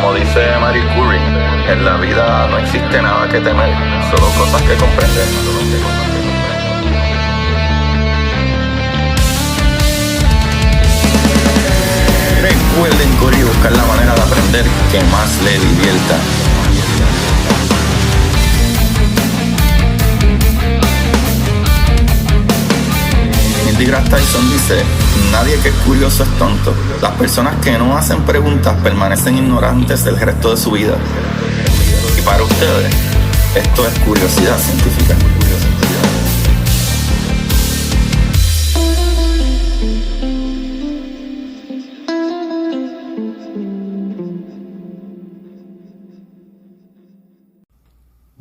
Como dice Marie Curie, en la vida no existe nada que temer, solo cosas que comprender. Recuerden, Corillo, buscar la manera de aprender que más le divierta. Neil deGrasse Tyson dice: nadie que es curioso es tonto. Las personas que no hacen preguntas permanecen ignorantes el resto de su vida. Y para ustedes, esto es curiosidad científica.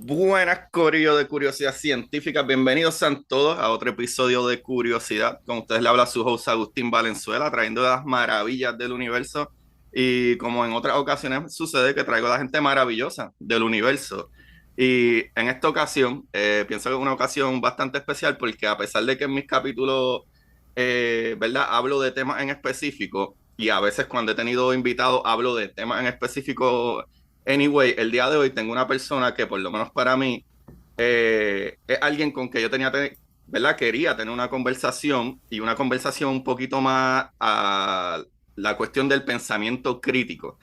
Buenas, corillo de Curiosidad Científica. Bienvenidos sean todos a otro episodio de Curiosidad. Con ustedes le habla su host Agustín Valenzuela, trayendo las maravillas del universo. Y como en otras ocasiones sucede, que traigo a la gente maravillosa del universo. Y en esta ocasión, pienso que es una ocasión bastante especial porque a pesar de que en mis capítulos, ¿verdad? Hablo de temas en específico y a veces cuando he tenido invitados hablo de temas en específico. Anyway, el día de hoy tengo una persona que por lo menos para mí es alguien con que yo ¿verdad? Quería tener una conversación y una conversación un poquito más a la cuestión del pensamiento crítico.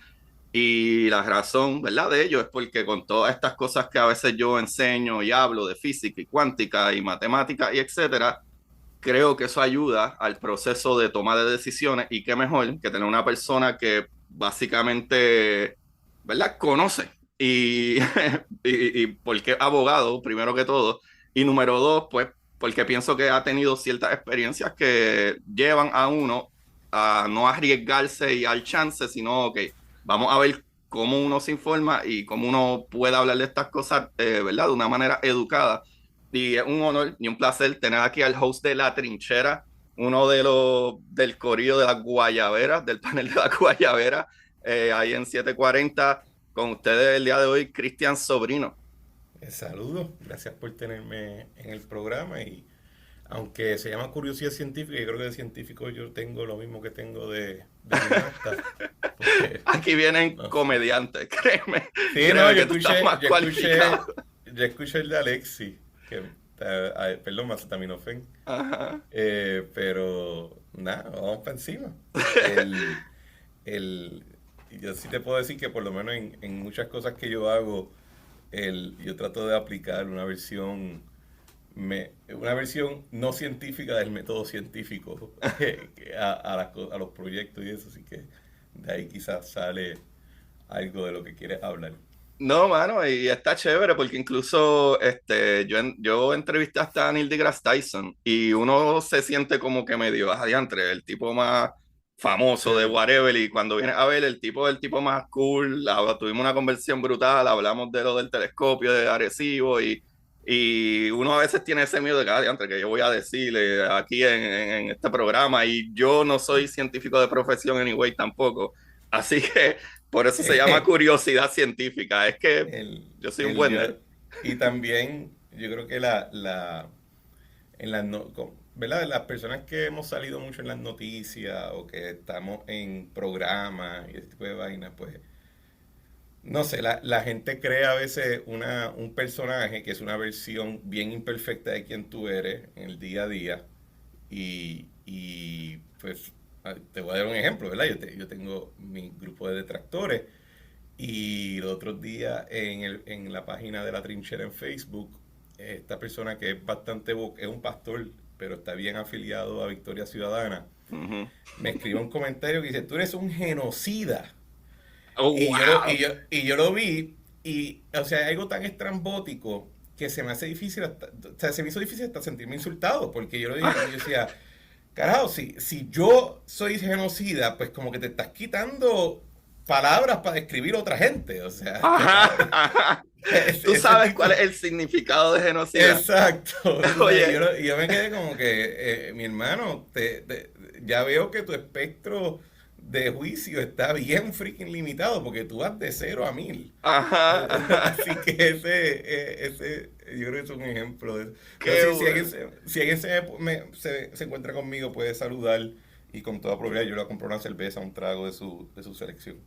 Y la razón, ¿verdad? De ello es porque con todas estas cosas que a veces yo enseño y hablo de física y cuántica y matemática y etcétera, creo que eso ayuda al proceso de toma de decisiones y qué mejor que tener una persona que básicamente, ¿verdad? Conoce y, y porque es abogado, primero que todo, y número dos, pues porque pienso que ha tenido ciertas experiencias que llevan a uno a no arriesgarse y al chance, sino que vamos a ver cómo uno se informa y cómo uno puede hablar de estas cosas, ¿verdad? De una manera educada. Y es un honor y un placer tener aquí al host de La Trinchera, uno de los del corillo de las guayaberas, del panel de las guayaberas, ahí en 740, con ustedes el día de hoy, Cristian Sobrino. Saludos, gracias por tenerme en el programa y aunque se llama Curiosidad Científica, yo creo que de científico yo tengo lo mismo que tengo de cineasta. Aquí vienen No sé. comediantes, créeme. Sí, Créeme no, que tú estás más cualificado. yo escuché el de Alexi, perdón, Macetaminofen, Ajá. pero nada, vamos para encima. El, yo sí te puedo decir que por lo menos en muchas cosas que yo hago, yo trato de aplicar una versión no científica del método científico a los proyectos y eso, así que de ahí quizás sale algo de lo que quieres hablar. No, mano, y está chévere porque incluso yo entrevisté hasta a Neil deGrasse Tyson y uno se siente como que medio adiantre, el tipo más famoso de Sí. whatever, y cuando viene a ver el tipo más cool, tuvimos una conversación brutal, hablamos de lo del telescopio de Arecibo y uno a veces tiene ese miedo de que adiantre, que yo voy a decirle aquí en este programa, y yo no soy científico de profesión anyway tampoco, así que por eso se llama curiosidad científica. Es que El, yo soy un buen nerd. y también yo creo que en las ¿verdad? Las personas que hemos salido mucho en las noticias o que estamos en programas y ese tipo de vainas, pues no sé, la gente crea a veces un personaje que es una versión bien imperfecta de quien tú eres en el día a día. Pues te voy a dar un ejemplo, ¿verdad? Yo tengo mi grupo de detractores y los otros días en la página de La Trinchera en Facebook, esta persona que es es un pastor, pero está bien afiliado a Victoria Ciudadana, Uh-huh. me escribe un comentario que dice: tú eres un genocida. Oh, wow. Y yo lo vi, y, o sea, algo tan estrambótico que se me hace difícil, o sea, se me hizo difícil hasta sentirme insultado, porque yo lo dije, y yo decía, carajo, si yo soy genocida, pues como que te estás quitando palabras para describir a otra gente, o sea, Ajá, ajá. ¿Tú ese sabes tipo. cuál es el significado de genocida? Exacto. Entonces, Oye, yo me quedé como que, mi hermano, ya veo que tu espectro de juicio está bien freaking limitado porque tú vas de 0 a 1000. ajá, ajá. Así que yo creo que es un ejemplo de eso. Pero Qué sí, bueno. si alguien se encuentra conmigo, puede saludar y con toda probabilidad yo le compro una cerveza, un trago de su selección.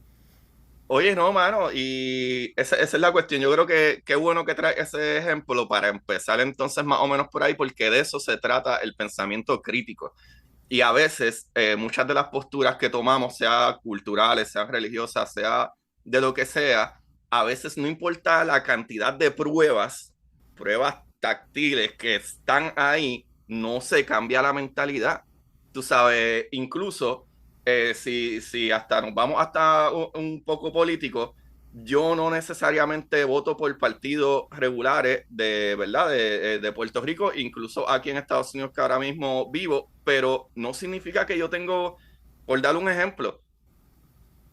Oye, no, mano, y esa es la cuestión. Yo creo que qué bueno que trae ese ejemplo para empezar entonces más o menos por ahí, porque de eso se trata el pensamiento crítico. Y a veces muchas de las posturas que tomamos, sea culturales, sean religiosas, sea de lo que sea, a veces no importa la cantidad de pruebas, pruebas táctiles que están ahí, no se cambia la mentalidad. Tú sabes, incluso si hasta nos vamos hasta un poco político, yo no necesariamente voto por partidos regulares de, ¿verdad? De Puerto Rico, incluso aquí en Estados Unidos que ahora mismo vivo, pero no significa que yo tengo, por dar un ejemplo,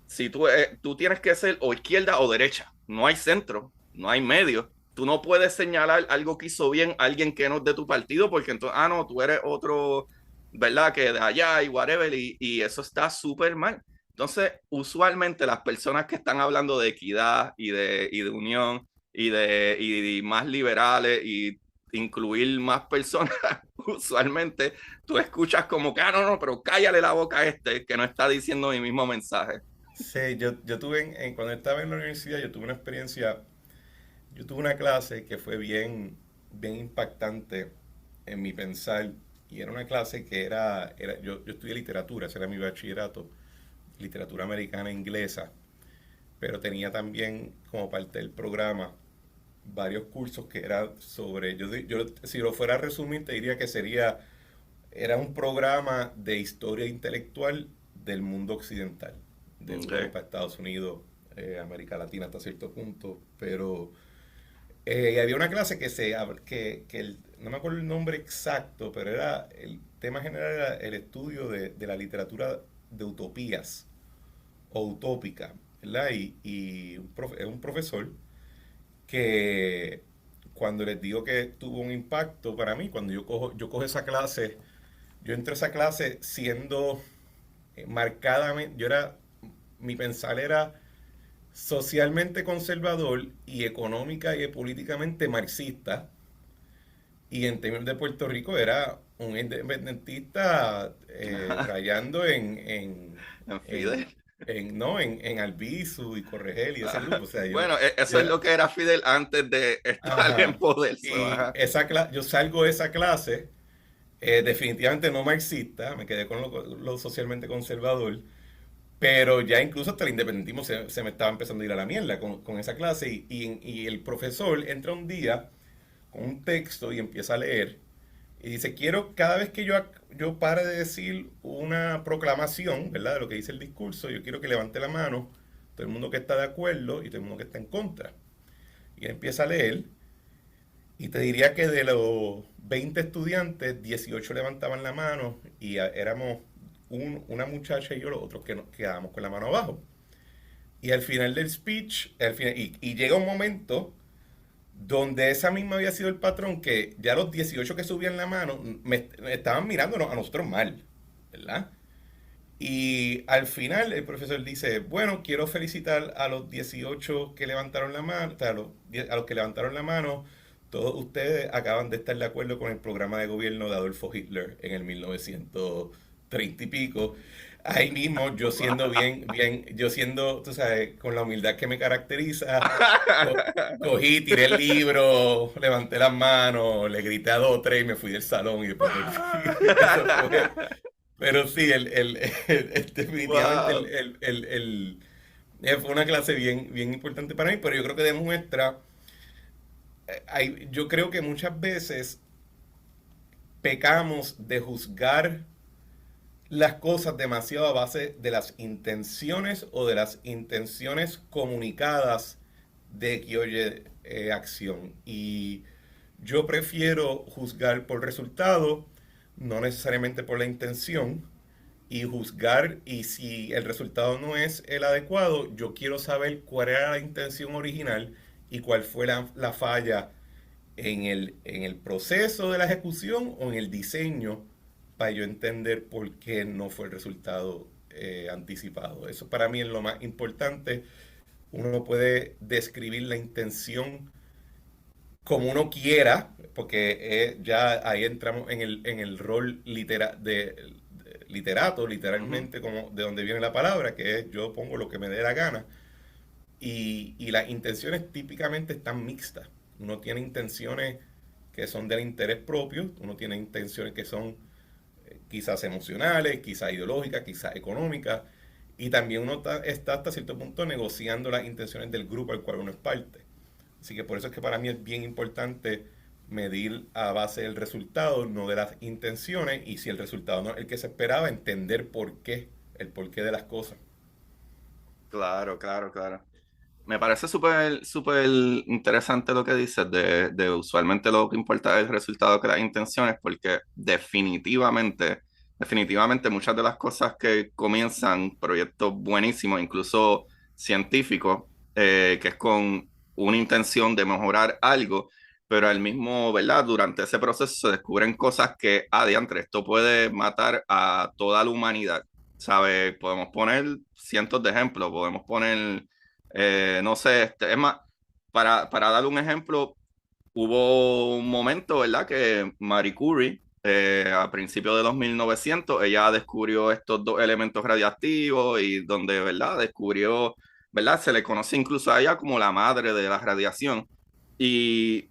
si tú tienes que ser o izquierda o derecha, no hay centro, no hay medio. Tú no puedes señalar algo que hizo bien a alguien que no es de tu partido, porque entonces, no, tú eres otro, ¿verdad? Que de allá y whatever, y eso está súper mal. Entonces, usualmente las personas que están hablando de equidad y de unión y más liberales y incluir más personas, usualmente tú escuchas como que, no, pero cállale la boca a este que no está diciendo mi mismo mensaje. Sí, yo tuve, cuando estaba en la universidad, yo tuve una experiencia, yo tuve una clase que fue bien impactante en mi pensar, y era una clase que yo estudié literatura, ese era mi bachillerato, literatura americana e inglesa, pero tenía también como parte del programa varios cursos que eran sobre, yo si lo fuera a resumir te diría que era un programa de historia intelectual del mundo occidental, de Okay. Europa, Estados Unidos, América Latina hasta cierto punto, pero había una clase no me acuerdo el nombre exacto, pero el tema general era el estudio de la literatura de utopías o utópica, ¿verdad? Es un profesor que cuando les digo que tuvo un impacto para mí, cuando yo cojo esa clase, yo entré a esa clase siendo marcadamente, mi pensar era socialmente conservador y económica y políticamente marxista. Y en términos de Puerto Rico era un independentista rayando En Fidel. en, no, en Albizu y Corregel y ese grupo. O sea, Bueno, yo eso es era, lo que era Fidel antes de estar en ajá. poder. Y Ajá. yo salgo de esa clase definitivamente no marxista, me quedé con lo socialmente conservador, pero ya incluso hasta el independentismo se me estaba empezando a ir a la mierda con esa clase y el profesor entra un día con un texto y empieza a leer y dice, quiero cada vez que yo pare de decir una proclamación, ¿verdad? De lo que dice el discurso, yo quiero que levante la mano todo el mundo que está de acuerdo y todo el mundo que está en contra. Y él empieza a leer y te diría que de los 20 estudiantes, 18 levantaban la mano y éramos una muchacha y yo los otros que nos quedábamos con la mano abajo. Y al final del speech, y llega un momento donde esa misma había sido el patrón que ya los 18 que subían la mano me estaban mirándonos a nosotros mal, ¿verdad? Y al final el profesor dice, bueno, quiero felicitar a los 18 que levantaron la mano, o sea, a los que levantaron la mano, todos ustedes acaban de estar de acuerdo con el programa de gobierno de Adolfo Hitler en el 1930 y pico. Ahí mismo, yo siendo, tú sabes, con la humildad que me caracteriza, cogí, tiré el libro, levanté las manos, le grité a dos o tres y me fui del salón y después eso fue. Pero sí, definitivamente Wow. fue una clase bien importante para mí, pero yo creo que demuestra, yo creo que muchas veces pecamos de juzgar las cosas demasiado a base de las intenciones o de las intenciones comunicadas de que oye acción. Y yo prefiero juzgar por resultado, no necesariamente por la intención, y juzgar, y si el resultado no es el adecuado, yo quiero saber cuál era la intención original y cuál fue la falla en el proceso de la ejecución o en el diseño para yo entender por qué no fue el resultado anticipado. Eso para mí es lo más importante. Uno no puede describir la intención como uno quiera, porque ya ahí entramos en el rol literato, Ujú. literalmente como de donde viene la palabra, que es yo pongo lo que me dé la gana, y las intenciones típicamente están mixtas. Uno tiene intenciones que son del interés propio, uno tiene intenciones que son quizás emocionales, quizás ideológicas, quizás económicas, y también uno está hasta cierto punto negociando las intenciones del grupo al cual uno es parte. Así que por eso es que para mí es bien importante medir a base del resultado, no de las intenciones, y si el resultado no es el que se esperaba, entender por qué, el porqué de las cosas. Claro, claro, claro. Me parece súper, súper interesante lo que dices de usualmente lo que importa es el resultado que las intenciones, porque definitivamente muchas de las cosas que comienzan proyectos buenísimos, incluso científicos, que es con una intención de mejorar algo, pero al mismo, ¿verdad? Durante ese proceso se descubren cosas que, adiantre, esto puede matar a toda la humanidad. ¿Sabes? Podemos poner cientos de ejemplos, podemos poner no sé, es más, para dar un ejemplo, hubo un momento, ¿verdad? Que Marie Curie, a principios de los 1900, ella descubrió estos dos elementos radiactivos y donde, ¿verdad? Descubrió, ¿verdad? Se le conoce incluso a ella como la madre de la radiación. Y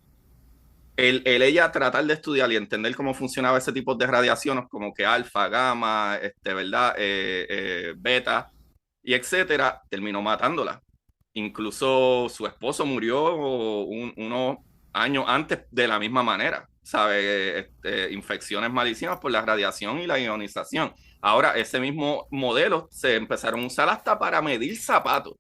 ella tratar de estudiar y entender cómo funcionaba ese tipo de radiaciones, como que alfa, gamma, ¿verdad? Beta y etcétera, terminó matándola. Incluso su esposo murió unos años antes de la misma manera, ¿sabe? Infecciones malísimas por la radiación y la ionización. Ahora, ese mismo modelo se empezaron a usar hasta para medir zapatos.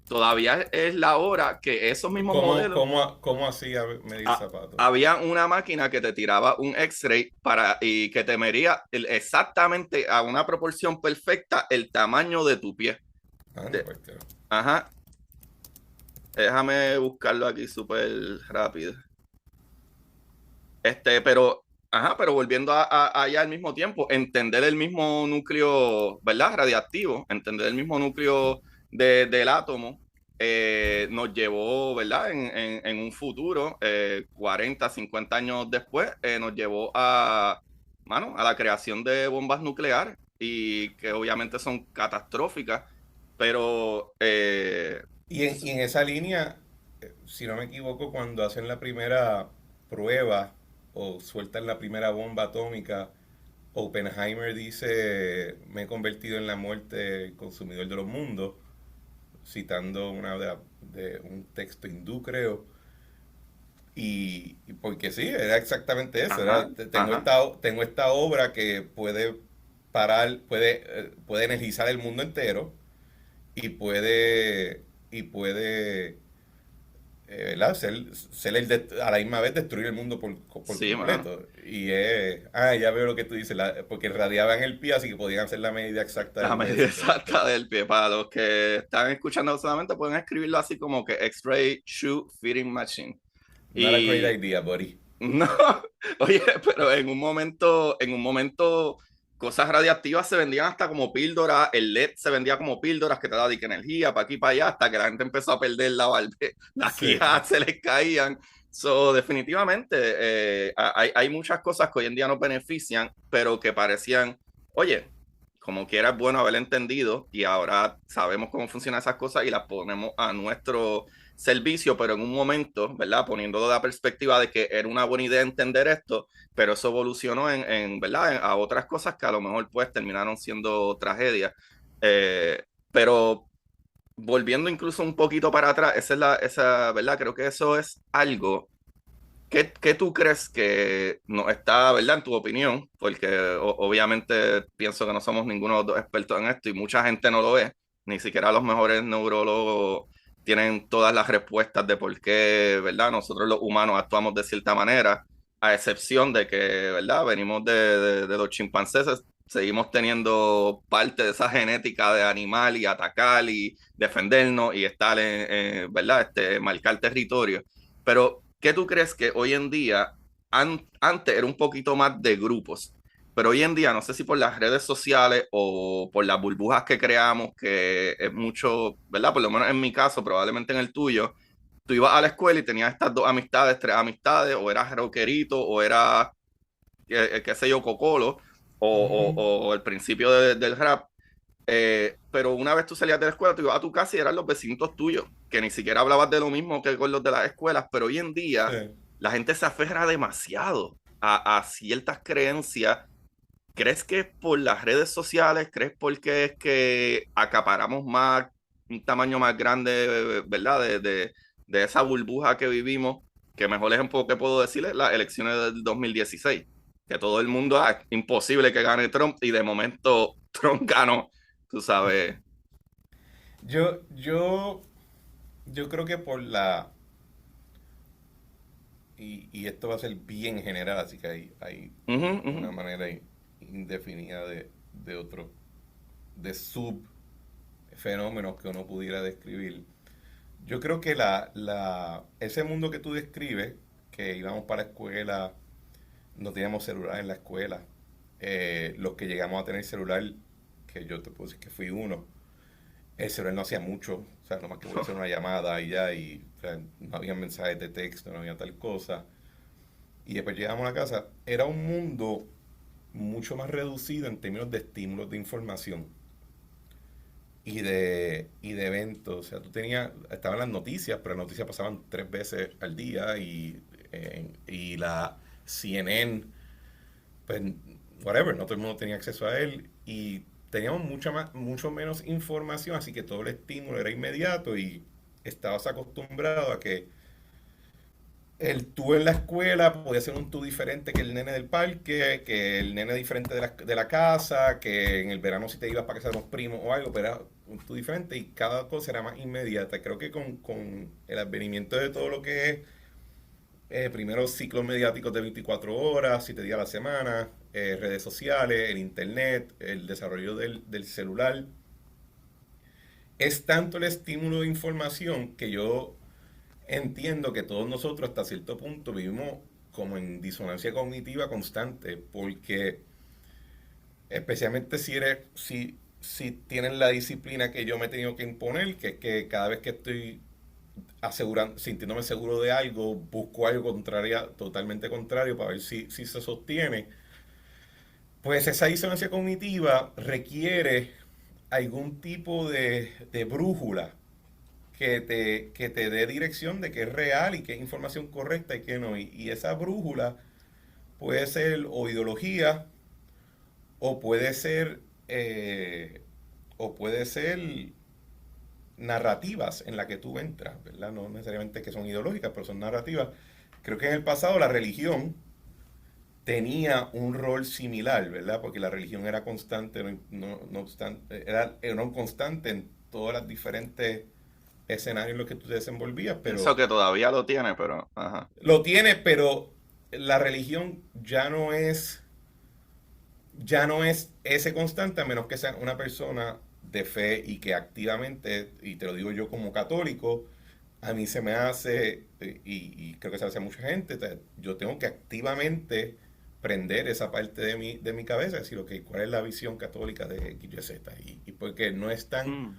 Todavía es la hora que esos mismos modelos ¿Cómo hacía medir ah, zapatos? había una máquina que te tiraba un X-ray y que te medía exactamente a una proporción perfecta el tamaño de tu pie. Anda, De- pues, tío. ajá, déjame buscarlo aquí súper rápido. Pero volviendo allá al mismo tiempo, entender el mismo núcleo, ¿verdad? Radiactivo, entender el mismo núcleo del átomo, nos llevó, ¿verdad? En un futuro, 40, 50 años después, nos llevó a la creación de bombas nucleares y que obviamente son catastróficas, pero Y en esa línea, si no me equivoco, cuando hacen la primera prueba o sueltan la primera bomba atómica, Oppenheimer dice, me he convertido en la muerte del consumidor de los mundos, citando de un texto hindú, creo. Y porque sí, era exactamente eso. ajá, ajá. Tengo esta obra que puede parar, puede energizar el mundo entero y puede ¿verdad? A la misma vez destruir el mundo por Sí, mano. completo. Ya veo lo que tú dices, porque radiaban el pie, así que podían hacer la medida exacta La del medida beso y todo esto. exacta del pie. Para los que están escuchando solamente pueden escribirlo así como que X-Ray Shoe Fitting Machine. Not a great Y idea, buddy. no, oye, pero en un momento, cosas radiactivas se vendían hasta como píldoras, el LED se vendía como píldoras que te daban energía para aquí y para allá, hasta que la gente empezó a perder las Sí. quijas se les caían. Definitivamente, hay muchas cosas que hoy en día nos benefician, pero que parecían, oye, como quiera es bueno haber entendido y ahora sabemos cómo funcionan esas cosas y las ponemos a nuestro servicio, pero en un momento, ¿verdad? Poniéndolo de la perspectiva de que era una buena idea entender esto, pero eso evolucionó ¿verdad? A otras cosas que a lo mejor pues terminaron siendo tragedias. Pero volviendo incluso un poquito para atrás, ¿verdad? Creo que eso es algo. ¿Qué tú crees que no está, ¿verdad? En tu opinión, porque obviamente pienso que no somos ninguno de los dos expertos en esto y mucha gente no lo es, ni siquiera los mejores neurólogos tienen todas las respuestas de por qué, ¿verdad? Nosotros los humanos actuamos de cierta manera, a excepción de que, ¿verdad? Venimos de los chimpancés, seguimos teniendo parte de esa genética de animal y atacar y defendernos y estar ¿verdad? Marcar territorio. Pero, ¿qué tú crees que hoy en día, antes era un poquito más de grupos, pero hoy en día, no sé si por las redes sociales o por las burbujas que creamos, que es mucho, ¿verdad? Por lo menos en mi caso, probablemente en el tuyo, tú ibas a la escuela y tenías estas dos amistades, tres amistades, o eras rockerito, o eras, qué sé yo, cocolo, o, Ujú. o el principio del rap, Pero una vez tú salías de la escuela, tú ibas a tu casa y eran los vecinos tuyos, que ni siquiera hablabas de lo mismo que con los de las escuelas, pero hoy en día Sí. la gente se aferra demasiado a ciertas creencias. ¿Crees que es por las redes sociales? ¿Crees porque es que acaparamos más, un tamaño más grande, ¿verdad? De esa burbuja que vivimos, que mejor ejemplo que puedo decir es las elecciones del 2016, que todo el mundo, imposible que gane Trump y de momento Trump ganó, tú sabes. Yo, yo, yo creo que por y esto va a ser bien general, así que hay Ujú, ujú. una manera indefinida de otro, de subfenómenos que uno pudiera describir. Yo creo que ese mundo que tú describes, que íbamos para la escuela, no teníamos celular en la escuela, los que llegamos a tener celular, que yo te puedo decir que fui uno, el celular no hacía mucho, o sea, nomás que voy a hacer una llamada y ya, y o sea, no había mensajes de texto, no había tal cosa. Y después llegamos a la casa, era un mundo mucho más reducido en términos de estímulos de información y de eventos. O sea, tú tenías, estaban las noticias, pero las noticias pasaban 3 veces al día y la CNN, pues, whatever, no todo el mundo tenía acceso a él y teníamos mucho menos información, así que todo el estímulo era inmediato y estabas acostumbrado a que el tú en la escuela podía ser un tú diferente que el nene del parque, que el nene diferente de la casa, que en el verano si te ibas para casa de unos primos o algo, pero era un tú diferente y cada cosa era más inmediata. Creo que con el advenimiento de todo lo que es, primero ciclos mediáticos de 24 horas, 7 días a la semana, redes sociales, el internet, el desarrollo del celular, es tanto el estímulo de información que yo entiendo que todos nosotros hasta cierto punto vivimos como en disonancia cognitiva constante, porque especialmente si tienen la disciplina que yo me he tenido que imponer, que es que cada vez que estoy sintiéndome seguro de algo, busco algo totalmente contrario para ver si se sostiene, pues esa disonancia cognitiva requiere algún tipo de brújula que te dé dirección de qué es real y qué es información correcta y qué no. Y esa brújula puede ser o ideología o puede ser eh, o puede ser narrativas en las que tú entras, ¿verdad? No necesariamente que son ideológicas, pero son narrativas. Creo que en el pasado la religión tenía un rol similar, ¿verdad? Porque la religión era constante, no obstante, era un constante en todas las diferentes escenarios en los que tú te desenvolvías, Pienso pero que todavía lo tiene, pero, ajá. lo tiene, pero la religión ya no es ese constante a menos que sea una persona de fe y que activamente, y te lo digo yo como católico, a mí se me hace, y creo que se hace a mucha gente, yo tengo que activamente prender esa parte de mi cabeza, decir, ok, ¿cuál es la visión católica de X, Y, Z? Y porque Mm,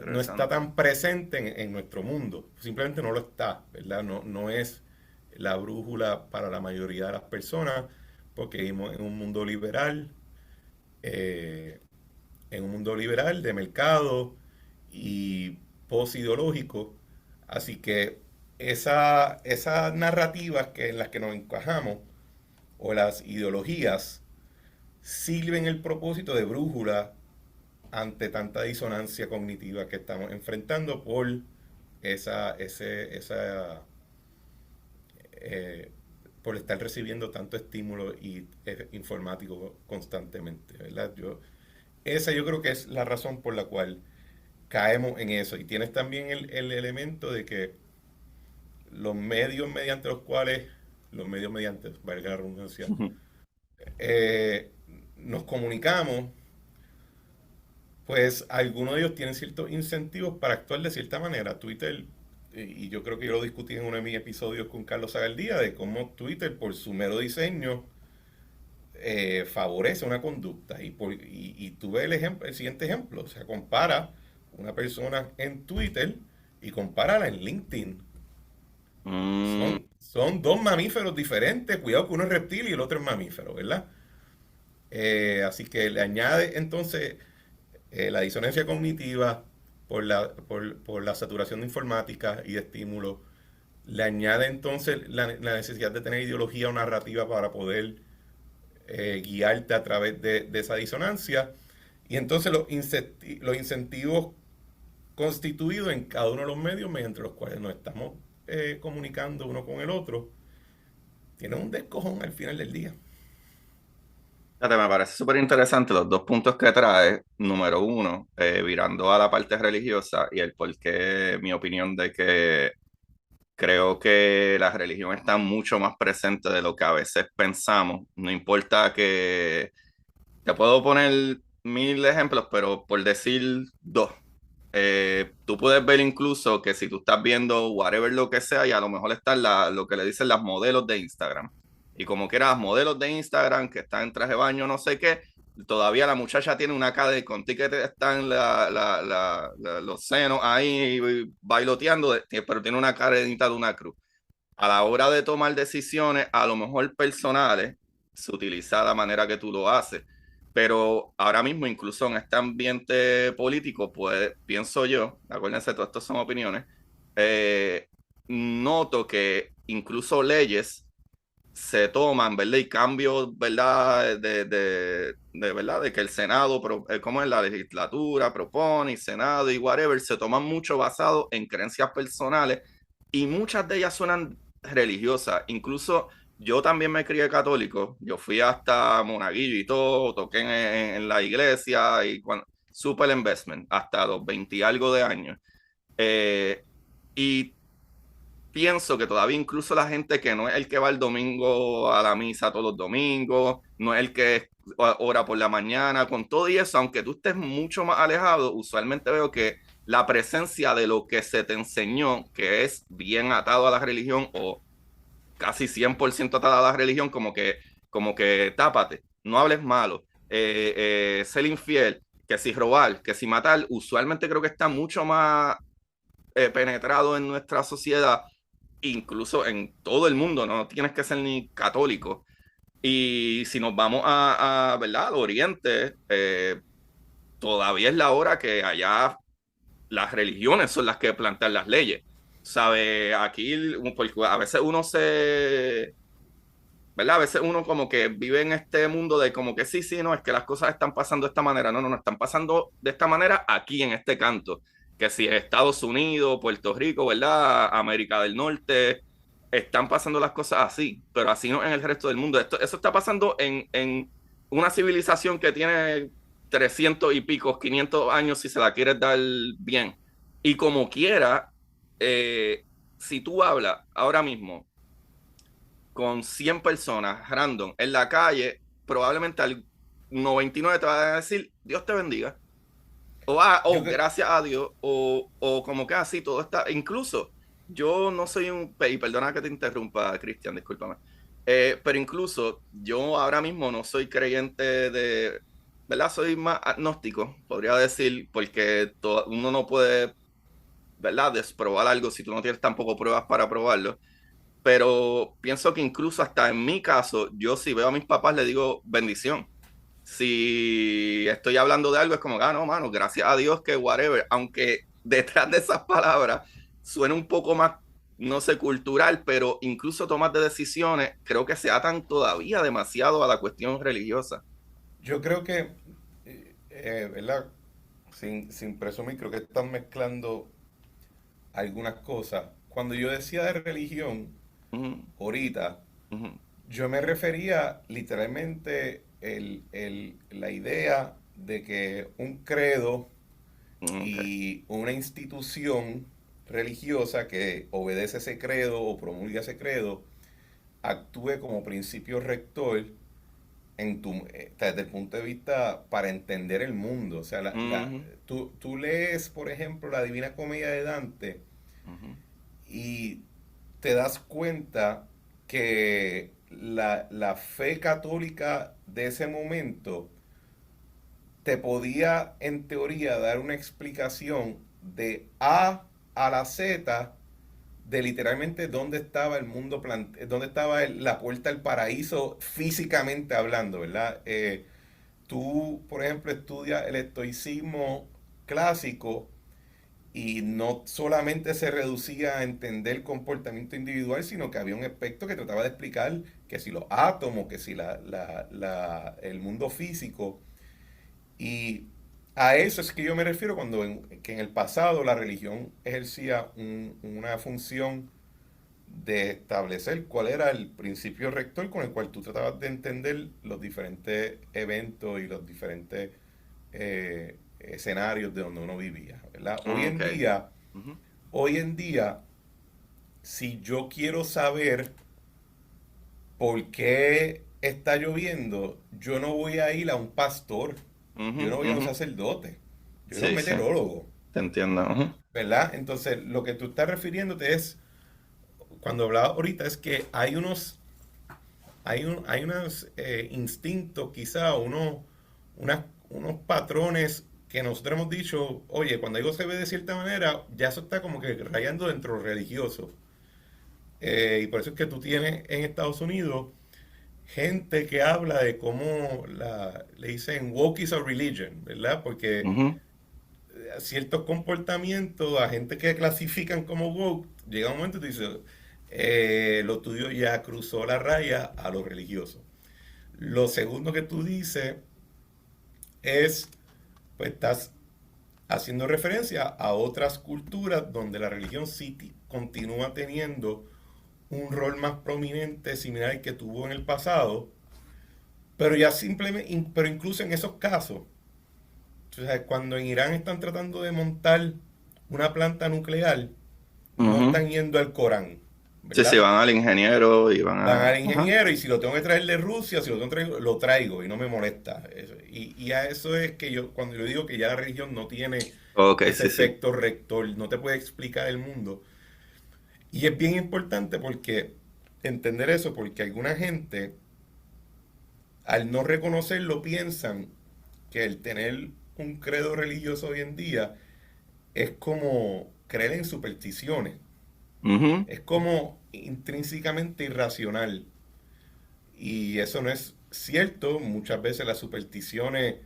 no está interesante. tan presente en nuestro mundo, simplemente no lo está, ¿verdad? No es la brújula para la mayoría de las personas, porque vivimos eh, en un mundo liberal de mercado y post-ideológico, así que esas narrativas en las que nos encajamos, o las ideologías, sirven el propósito de brújula ante tanta disonancia cognitiva que estamos enfrentando esa eh, por estar recibiendo tanto estímulo informático constantemente, ¿verdad? Esa yo creo que es la razón por la cual caemos en eso. Y tienes también el elemento de que los medios mediante los cuales, los medios mediante, valga la redundancia, eh, nos comunicamos, pues algunos de ellos tienen ciertos incentivos para actuar de cierta manera. Twitter, y yo creo que yo lo discutí en uno de mis episodios con Carlos Sagaldía, de cómo Twitter, por su mero diseño, favorece una conducta. Y tú ves el siguiente ejemplo, o sea, compara una persona en Twitter y compárala en LinkedIn. Mm, Son dos mamíferos diferentes, cuidado que uno es reptil y el otro es mamífero, ¿verdad? Así que le añade entonces La disonancia cognitiva por la saturación de informática y de estímulos le añade entonces la necesidad de tener ideología o narrativa para poder guiarte a través de esa disonancia. Y entonces los incentivos constituidos en cada uno de los medios mediante los cuales nos estamos comunicando uno con el otro, tienen un descojón al final del día. Fíjate, me parece súper interesante los dos puntos que trae. Número uno, virando a la parte religiosa y el por qué mi opinión de que creo que la religión está mucho más presente de lo que a veces pensamos. No importa que... Te puedo poner mil ejemplos, pero por decir dos. Tú puedes ver incluso que si tú estás viendo whatever lo que sea y a lo mejor están lo que le dicen las modelos de Instagram. Y como que eran modelos de Instagram que están en traje de baño, no sé qué, todavía la muchacha tiene una cadena con ti que están los senos ahí bailoteando, pero tiene una cadenita de una cruz. A la hora de tomar decisiones, a lo mejor personales, se utiliza la manera que tú lo haces. Pero ahora mismo, incluso en este ambiente político, pues pienso yo, acuérdense, todo esto son opiniones, eh, noto que incluso leyes se toman, ¿verdad? Y cambios, ¿verdad? ¿Verdad? De que el Senado, como en la legislatura, propone, y Senado y whatever, se toman mucho basado en creencias personales y muchas de ellas suenan religiosas. Incluso yo también me crié católico, yo fui hasta Monaguillo y todo, toqué en la iglesia y super investment, hasta los 20 y algo de años. Y pienso que todavía incluso la gente que no es el que va el domingo a la misa todos los domingos, no es el que ora por la mañana, con todo y eso, aunque tú estés mucho más alejado, usualmente veo que la presencia de lo que se te enseñó, que es bien atado a la religión o casi 100% atado a la religión, como que tápate, no hables malo, ser infiel, que si robar, que si matar, usualmente creo que está mucho más penetrado en nuestra sociedad, incluso en todo el mundo, no tienes que ser ni católico. Y si nos vamos ¿verdad? Al Oriente, todavía es la hora que allá las religiones son las que plantean las leyes. ¿Sabe? Aquí, porque a veces uno ¿verdad? A veces uno como que vive en este mundo de como que sí, sí, no, es que las cosas están pasando de esta manera. No, no, no, están pasando de esta manera aquí en este canto. Que si Estados Unidos, Puerto Rico, ¿verdad? América del Norte, están pasando las cosas así, pero así no en el resto del mundo. Eso está pasando en una civilización que tiene 300 y pico, 500 años si se la quieres dar bien. Y como quiera, si tú hablas ahora mismo con 100 personas random en la calle, probablemente al 99 te va a decir, Dios te bendiga. Yo que, Gracias a Dios, o como que así, todo está, incluso yo no soy y perdona que te interrumpa, Cristian, discúlpame, pero incluso yo ahora mismo no soy creyente ¿verdad? Soy más agnóstico, podría decir, porque uno no puede, ¿verdad? Desprobar algo si tú no tienes tampoco pruebas para probarlo, pero pienso que incluso hasta en mi caso, yo si veo a mis papás le digo bendición. Si estoy hablando de algo es como, no, mano, gracias a Dios que whatever, aunque detrás de esas palabras suena un poco más, no sé, cultural, pero incluso tomas de decisiones creo que se atan todavía demasiado a la cuestión religiosa. yo creo que, ¿verdad? Sin presumir, creo que están mezclando algunas cosas. Cuando yo decía de religión, Ujú, ahorita, ujú, yo me refería literalmente la idea de que un credo ok, y una institución religiosa que obedece ese credo o promulga ese credo actúe como principio rector desde el punto de vista para entender el mundo. O sea, ujú, tú lees, por ejemplo, la Divina Comedia de Dante ujú, y te das cuenta que la fe católica de ese momento te podía, en teoría, dar una explicación de A la Z de literalmente dónde estaba el mundo, dónde estaba la puerta al paraíso físicamente hablando, ¿verdad? tú, por ejemplo, estudias el estoicismo clásico y no solamente se reducía a entender el comportamiento individual, sino que había un aspecto que trataba de explicar que si los átomos, que si el mundo físico. Y a eso es que yo me refiero cuando que en el pasado la religión ejercía una función de establecer cuál era el principio rector con el cual tú tratabas de entender los diferentes eventos y los diferentes escenarios de donde uno vivía, ¿verdad? Ok. Ujú. Hoy en día, si yo quiero saber por qué está lloviendo, yo no voy a ir a un pastor, Ujú, yo no voy a un ujú. sacerdote, yo voy a un Sí, sí, meteorólogo, te entiendo. Ujú. ¿verdad? Entonces, lo que tú estás refiriéndote es, cuando hablaba ahorita, es que hay unos instintos, quizá, unos patrones que nosotros hemos dicho, oye, cuando algo se ve de cierta manera, ya eso está como que rayando dentro de lo religioso. Y por eso es que tú tienes en Estados Unidos gente que habla de cómo le dicen woke is a religion, ¿verdad? Porque Ujú. ciertos comportamientos a gente que clasifican como woke, llega un momento y tú dices, lo tuyo ya cruzó la raya a lo religioso. Lo segundo que tú dices es, pues estás haciendo referencia a otras culturas donde la religión sí continúa teniendo un rol más prominente, similar al que tuvo en el pasado, pero ya simplemente, pero incluso en esos casos, o sea, cuando en Irán están tratando de montar una planta nuclear, no Ujú. están yendo al Corán, Sí, sí, ¿verdad? van al ingeniero y van Van a... al Ajá. ingeniero y si lo tengo que traer de Rusia, si lo tengo que traer, lo traigo y no me molesta. Y a eso es que yo, cuando yo digo que ya la religión no tiene Ok, ese sí, sí. efecto rector, no te puede explicar el mundo. Y es bien importante porque entender eso, porque alguna gente, al no reconocerlo, piensan que el tener un credo religioso hoy en día es como creer en supersticiones, Ujú. es como intrínsecamente irracional. Y eso no es cierto. Muchas veces las supersticiones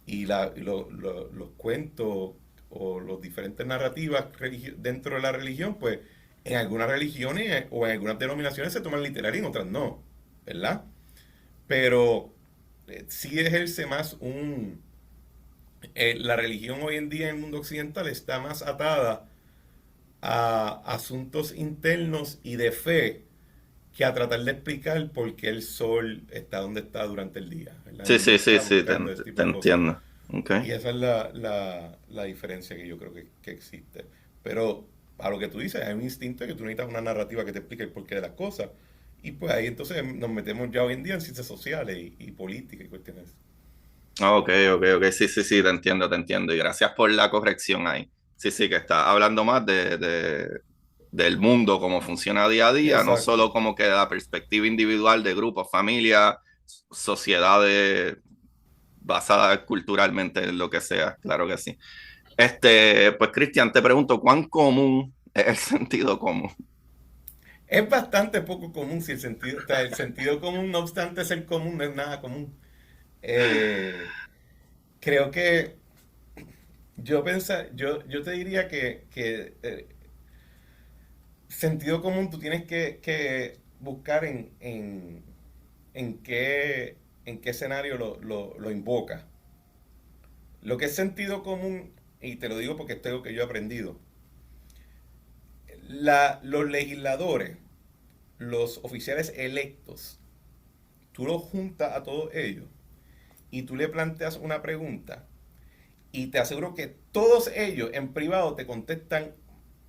y los cuentos o las diferentes narrativas dentro de la religión, pues en algunas religiones o en algunas denominaciones se toman literal y en otras no, ¿verdad? Pero sí ejerce más la religión hoy en día en el mundo occidental está más atada a asuntos internos y de fe que a tratar de explicar por qué el sol está donde está durante el día, ¿verdad? Sí, No sí, sí, está sí, te, buscando ese tipo te de cosas. entiendo. Ok. Y esa es la diferencia que yo creo que existe. Pero a lo que tú dices, hay un instinto de que tú necesitas una narrativa que te explique el porqué de las cosas. Y pues ahí entonces nos metemos ya hoy en día en ciencias sociales y política y cuestiones. Ok, ok, ok, sí, sí, sí, te entiendo, te entiendo. Y gracias por la corrección ahí. Sí, sí, que está hablando más del mundo, cómo funciona día a día, no Exacto. solo como que la perspectiva individual de grupos, familia, sociedades basadas culturalmente en lo que sea, claro que sí. Pues Cristian, te pregunto, ¿cuán común es el sentido común? Es bastante poco común si o sea, el sentido común, no obstante ser común, no es nada común. Eh, creo que yo te diría que sentido común tú tienes que buscar en qué escenario lo invoca. Lo que es sentido común, y te lo digo porque esto es algo que yo he aprendido, los legisladores, los oficiales electos, tú los juntas a todos ellos y tú le planteas una pregunta y te aseguro que todos ellos en privado te contestan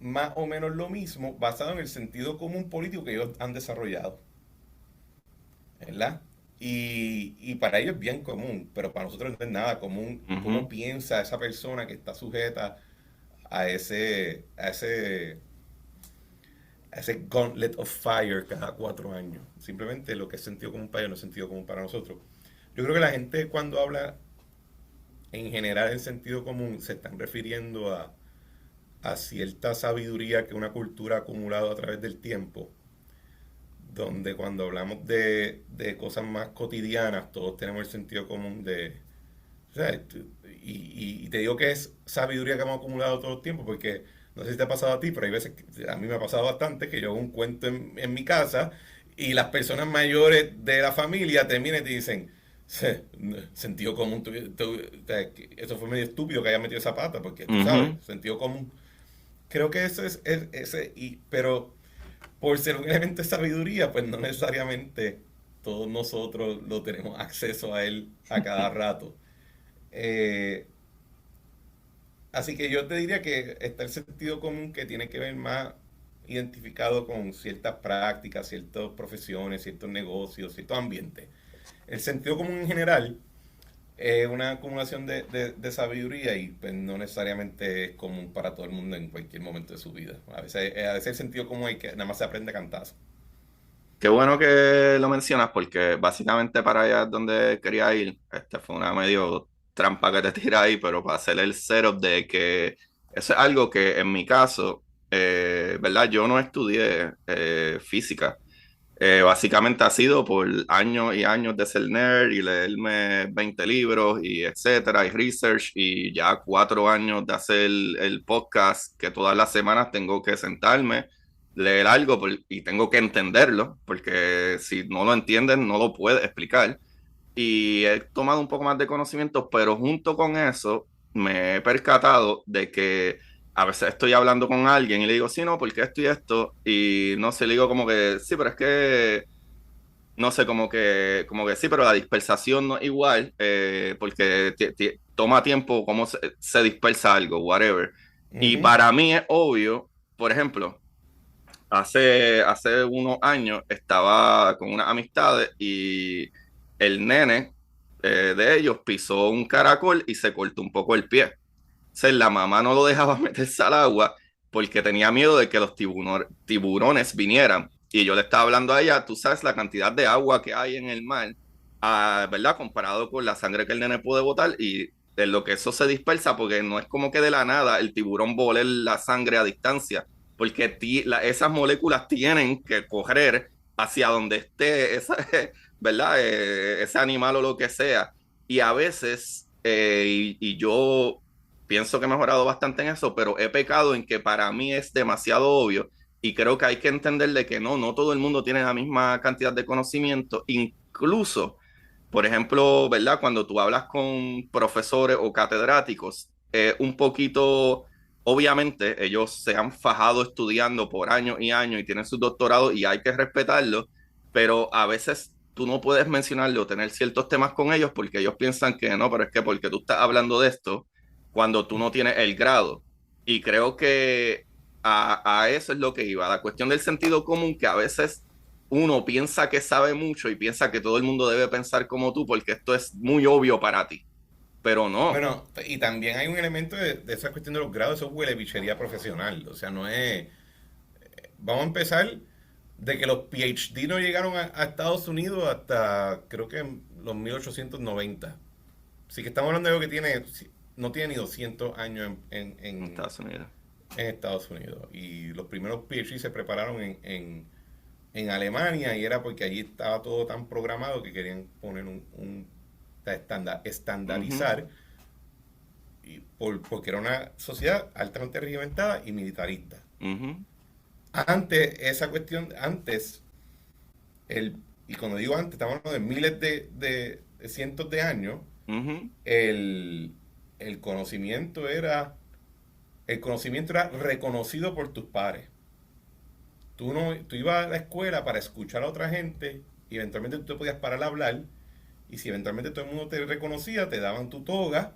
más o menos lo mismo basado en el sentido común político que ellos han desarrollado, ¿verdad? Y para ellos es bien común, pero para nosotros no es nada común cómo Ujú. piensa esa persona que está sujeta a ese gauntlet of fire cada 4 años. Simplemente lo que es sentido común para ellos no es sentido común para nosotros. Yo creo que la gente cuando habla en general en sentido común se están refiriendo a cierta sabiduría que una cultura ha acumulado a través del tiempo, donde cuando hablamos de cosas más cotidianas, todos tenemos el sentido común de... O sea, y te digo que es sabiduría que hemos acumulado todo el tiempo, porque no sé si te ha pasado a ti, pero hay veces que a mí me ha pasado bastante que yo hago un cuento en mi casa y las personas mayores de la familia te miran y te dicen, sentido común, o sea, eso fue medio estúpido que haya metido esa pata, porque tú sabes, Ujú. sentido común. Creo que eso ese, pero por ser un elemento de sabiduría, pues no necesariamente todos nosotros lo tenemos acceso a él a cada rato. Eh, Así que yo te diría que está el sentido común que tiene que ver más identificado con ciertas prácticas, ciertas profesiones, ciertos negocios, ciertos ambientes. El sentido común en general es una acumulación de sabiduría y pues, no necesariamente es común para todo el mundo en cualquier momento de su vida. A veces el sentido común hay que nada más se aprende a cantazo. Qué bueno que lo mencionas porque básicamente para allá es donde quería ir. Fue una medio trampa que te tira ahí, pero para hacer el setup de que eso es algo que en mi caso, ¿verdad? Yo no estudié física. Básicamente ha sido por años y años de ser nerd y leerme 20 libros y etcétera, y research, y ya 4 años de hacer el podcast que todas las semanas tengo que sentarme, leer algo y tengo que entenderlo, porque si no lo entienden no lo puedes explicar. Y he tomado un poco más de conocimiento, pero junto con eso me he percatado de que a veces estoy hablando con alguien y le digo, sí, no, ¿por qué esto y esto? Y no sé, le digo como que, sí, pero es que, no sé, como que sí, pero la dispersación no es igual, porque toma tiempo cómo se dispersa algo, whatever. Y Ujú. para mí es obvio, por ejemplo, hace unos años estaba con unas amistades y el nene de ellos pisó un caracol y se cortó un poco el pie. Entonces, la mamá no lo dejaba meterse al agua porque tenía miedo de que los tiburones vinieran. Y yo le estaba hablando a ella, tú sabes la cantidad de agua que hay en el mar, ¿verdad? Comparado con la sangre que el nene puede botar y de lo que eso se dispersa, porque no es como que de la nada el tiburón vole la sangre a distancia, porque esas moléculas tienen que correr hacia donde esté ¿verdad? Ese animal o lo que sea. Y a veces, y yo pienso que he mejorado bastante en eso, pero he pecado en que para mí es demasiado obvio y creo que hay que entenderle que no todo el mundo tiene la misma cantidad de conocimiento, incluso, por ejemplo, ¿verdad? Cuando tú hablas con profesores o catedráticos, un poquito, obviamente, ellos se han fajado estudiando por años y años y tienen sus doctorados y hay que respetarlo, pero a veces tú no puedes mencionarlo o tener ciertos temas con ellos porque ellos piensan que no, pero es que porque tú estás hablando de esto cuando tú no tienes el grado. Y creo que a eso es lo que iba, la cuestión del sentido común, que a veces uno piensa que sabe mucho y piensa que todo el mundo debe pensar como tú porque esto es muy obvio para ti, pero no. Bueno, y también hay un elemento de esa cuestión de los grados, eso huele bichería profesional. O sea, no es. Vamos a empezar de que los PhD no llegaron a Estados Unidos hasta creo que en los 1890. Así que estamos hablando de algo que no tiene ni 200 años En Estados Unidos. en Estados Unidos. Y los primeros PhD se prepararon en Alemania y era porque allí estaba todo tan programado que querían poner Ujú, estandarizar porque era una sociedad altamente regimentada y militarista. ujú, Antes, y cuando digo antes, estamos hablando de miles de cientos de años, ujú, el, el conocimiento era, el conocimiento era reconocido por tus pares. Tú, no, tú ibas a la escuela para escuchar a otra gente y eventualmente tú te podías parar a hablar y si eventualmente todo el mundo te reconocía, te daban tu toga,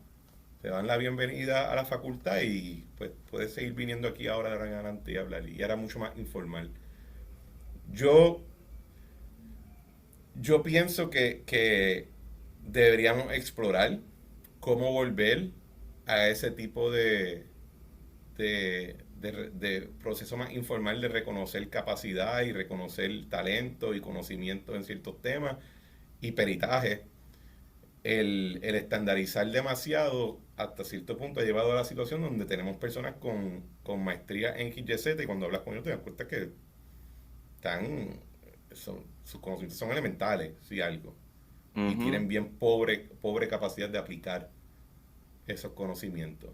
te daban la bienvenida a la facultad y pues puedes seguir viniendo aquí ahora de ahora en adelante y hablar. Y era mucho más informal. Yo, yo pienso que deberíamos explorar cómo volver a ese tipo de proceso más informal de reconocer capacidad y reconocer talento y conocimiento en ciertos temas y peritaje. El estandarizar demasiado hasta cierto punto ha llevado a la situación donde tenemos personas con maestría en XYZ y cuando hablas con ellos te das cuenta que están sus conocimientos son elementales, si algo, y Ujú. tienen bien pobre capacidad de aplicar esos conocimientos.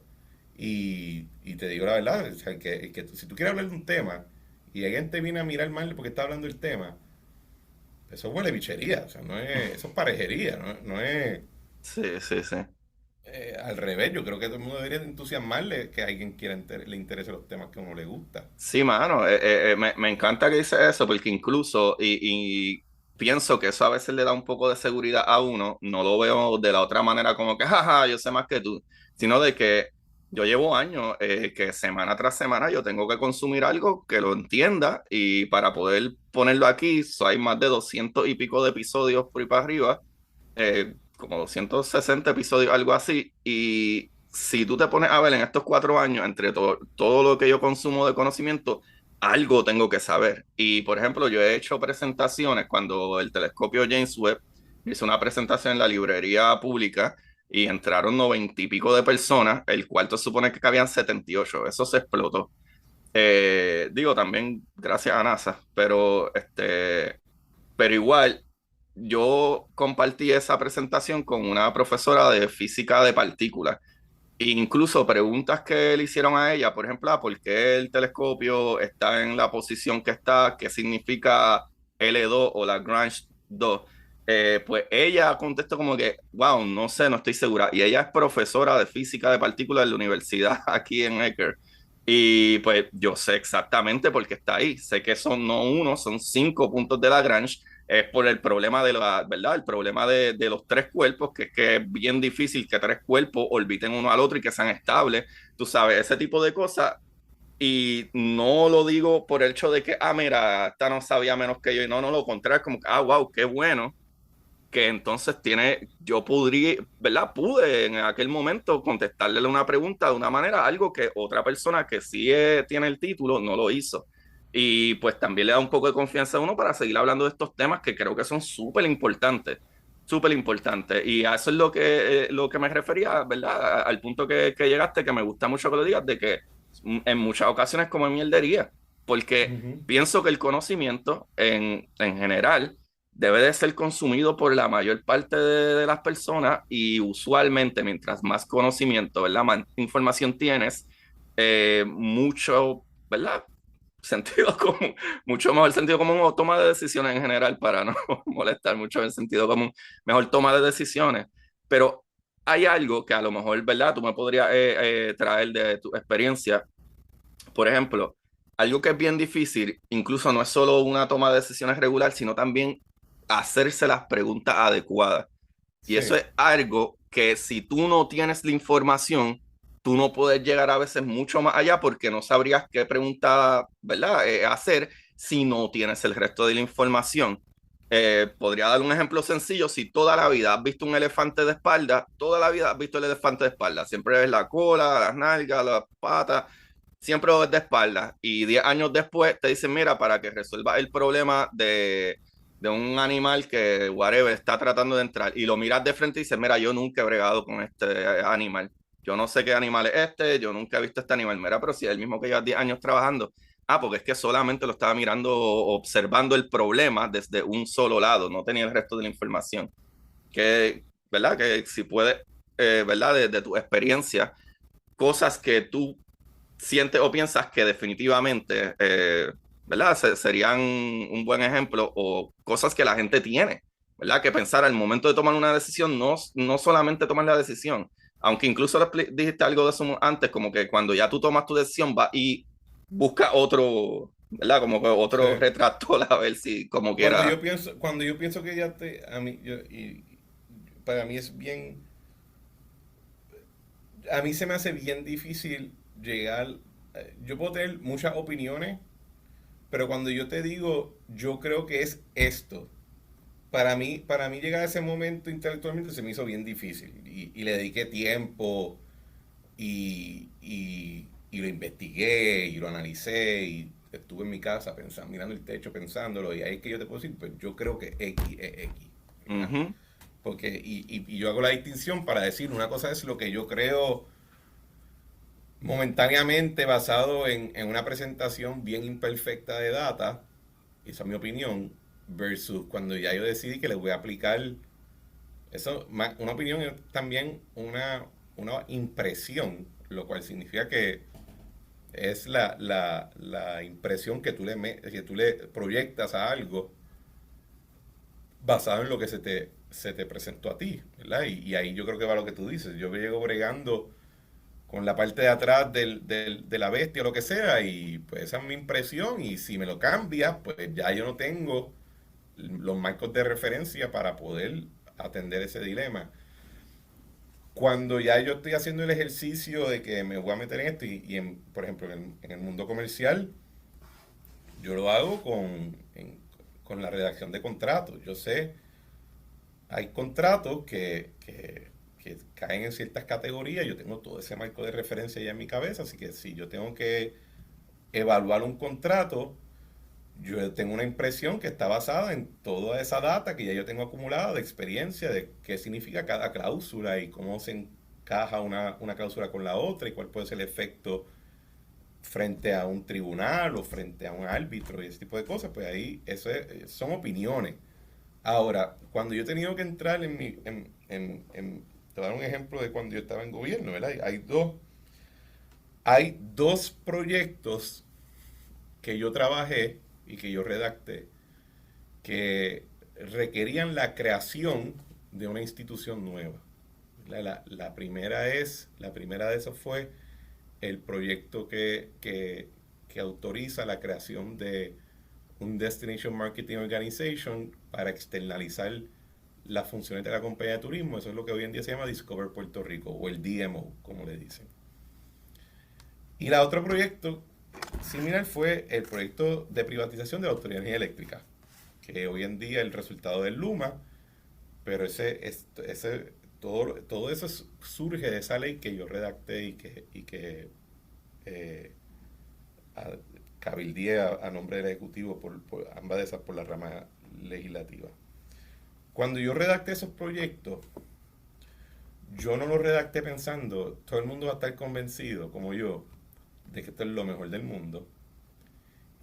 Y te digo la verdad, o sea, que si tú quieres hablar de un tema y alguien te viene a mirar mal porque está hablando del tema, eso huele bichería, o sea, eso es parejería, no es Sí, sí, sí. al revés. Yo creo que todo el mundo debería entusiasmarle que a alguien le interese los temas que a uno le gusta. Sí, mano, me encanta que dice eso porque incluso, y pienso que eso a veces le da un poco de seguridad a uno, no lo veo de la otra manera como que, jaja, yo sé más que tú, sino de que yo llevo años que semana tras semana yo tengo que consumir algo que lo entienda y para poder ponerlo aquí, hay más de 200 y pico de episodios por ahí para arriba, como 260 episodios, algo así. Y si tú te pones a ver en estos 4 años, entre todo lo que yo consumo de conocimiento, algo tengo que saber. Y por ejemplo, yo he hecho presentaciones cuando el telescopio James Webb hizo una presentación en la librería pública y entraron 90 y pico de personas, el cuarto supone que cabían 78. Eso se explotó. Digo también gracias a NASA, pero igual, yo compartí esa presentación con una profesora de física de partículas. E incluso preguntas que le hicieron a ella, por ejemplo, ¿por qué el telescopio está en la posición que está? ¿Qué significa L2 o Lagrange 2? Pues ella contestó como que, wow, no sé, no estoy segura. Y ella es profesora de física de partículas en la universidad aquí en Ecker. Y pues yo sé exactamente por qué está ahí. Sé que son no uno, son 5 puntos de Lagrange. Es por el problema de la, ¿verdad? El problema de los tres cuerpos, que es bien difícil que tres cuerpos orbiten uno al otro y que sean estables. Tú sabes, ese tipo de cosas. Y no lo digo por el hecho de que, mira, esta no sabía menos que yo. Y no, no, lo contrario, como que, wow, qué bueno que entonces yo podría, ¿verdad? Pude en aquel momento contestarle una pregunta de una manera, algo que otra persona que sí tiene el título no lo hizo. Y pues también le da un poco de confianza a uno para seguir hablando de estos temas que creo que son súper importantes, súper importantes. Y a eso es lo que me refería, ¿verdad? Al punto que llegaste, que me gusta mucho que lo digas, de que en muchas ocasiones como en mierdería, porque Ujú. pienso que el conocimiento en general debe de ser consumido por la mayor parte de las personas y usualmente mientras más conocimiento, ¿verdad? Más información tienes, mucho, ¿verdad? Sentido común, mucho mejor sentido común o toma de decisiones en general para no molestar mucho el sentido común, mejor toma de decisiones. Pero hay algo que a lo mejor, ¿verdad? Tú me podrías traer de tu experiencia, por ejemplo, algo que es bien difícil, incluso no es solo una toma de decisiones regular, sino también hacerse las preguntas adecuadas. Y eso Sí, es algo que si tú no tienes la información, tú no puedes llegar a veces mucho más allá porque no sabrías qué pregunta, ¿verdad? Hacer si no tienes el resto de la información. Podría dar un ejemplo sencillo. Si toda la vida has visto un elefante de espalda, toda la vida has visto el elefante de espalda. Siempre ves la cola, las nalgas, las patas, siempre lo ves de espalda. Y 10 años después te dicen, mira, para que resuelvas el problema de un animal que, whatever, está tratando de entrar y lo miras de frente y dices, mira, yo nunca he bregado con este animal. Yo no sé qué animal es este, yo nunca he visto este animal. Mira, pero si es el mismo que lleva 10 años trabajando. Porque es que solamente lo estaba mirando, observando el problema desde un solo lado, no tenía el resto de la información. Que, ¿verdad? Que si puedes, ¿verdad? De tu experiencia, cosas que tú sientes o piensas que definitivamente, ¿verdad? Serían un buen ejemplo o cosas que la gente tiene, ¿verdad? Que pensar al momento de tomar una decisión, no solamente tomar la decisión, aunque incluso dijiste algo de eso antes, como que cuando ya tú tomas tu decisión, va y busca otro, ¿verdad? Como que sí. otro retractor a ver si como quiera. Cuando yo pienso que a mí, para mí es bien, a mí se me hace bien difícil llegar, yo puedo tener muchas opiniones, pero cuando yo te digo, yo creo que es esto, para mí llegar a ese momento intelectualmente se me hizo bien difícil y le dediqué tiempo y lo investigué y lo analicé y estuve en mi casa pensando, mirando el techo, pensándolo y ahí es que yo te puedo decir, pues yo creo que X es X, ¿verdad? Ujú, Porque, y yo hago la distinción para decir, una cosa es lo que yo creo momentáneamente basado en una presentación bien imperfecta de data, esa es mi opinión, versus cuando ya yo decidí que le voy a aplicar eso, una opinión es también una impresión, lo cual significa que es la impresión que tú le proyectas a algo basado en lo que se te presentó a ti, ¿verdad? Y ahí yo creo que va lo que tú dices. Yo me llego bregando con la parte de atrás de la bestia o lo que sea, y pues esa es mi impresión, y si me lo cambias, pues ya yo no tengo los marcos de referencia para poder atender ese dilema. Cuando ya yo estoy haciendo el ejercicio de que me voy a meter en esto, por ejemplo, en el mundo comercial, yo lo hago con la redacción de contratos. Yo sé, hay contratos que caen en ciertas categorías, yo tengo todo ese marco de referencia ya en mi cabeza, así que si yo tengo que evaluar un contrato, yo tengo una impresión que está basada en toda esa data que ya yo tengo acumulada de experiencia, de qué significa cada cláusula y cómo se encaja una cláusula con la otra y cuál puede ser el efecto frente a un tribunal o frente a un árbitro y ese tipo de cosas. Pues ahí son opiniones. Ahora, cuando yo he tenido que entrar te voy a dar un ejemplo de cuando yo estaba en gobierno, ¿verdad? Hay dos proyectos que yo trabajé y que yo redacté que requerían la creación de una institución nueva. La primera de esas fue el proyecto que autoriza la creación de un Destination Marketing Organization para externalizar las funciones de la compañía de turismo. Eso es lo que hoy en día se llama Discover Puerto Rico, o el DMO, como le dicen. Y la otro proyecto similar fue el proyecto de privatización de la Autoridad de Energía Eléctrica, que hoy en día es el resultado del Luma, pero todo eso surge de esa ley que yo redacté y que eh, a, cabildeé a nombre del Ejecutivo por ambas de esas por la rama legislativa. Cuando yo redacté esos proyectos, yo no los redacté pensando, todo el mundo va a estar convencido, como yo, de que esto es lo mejor del mundo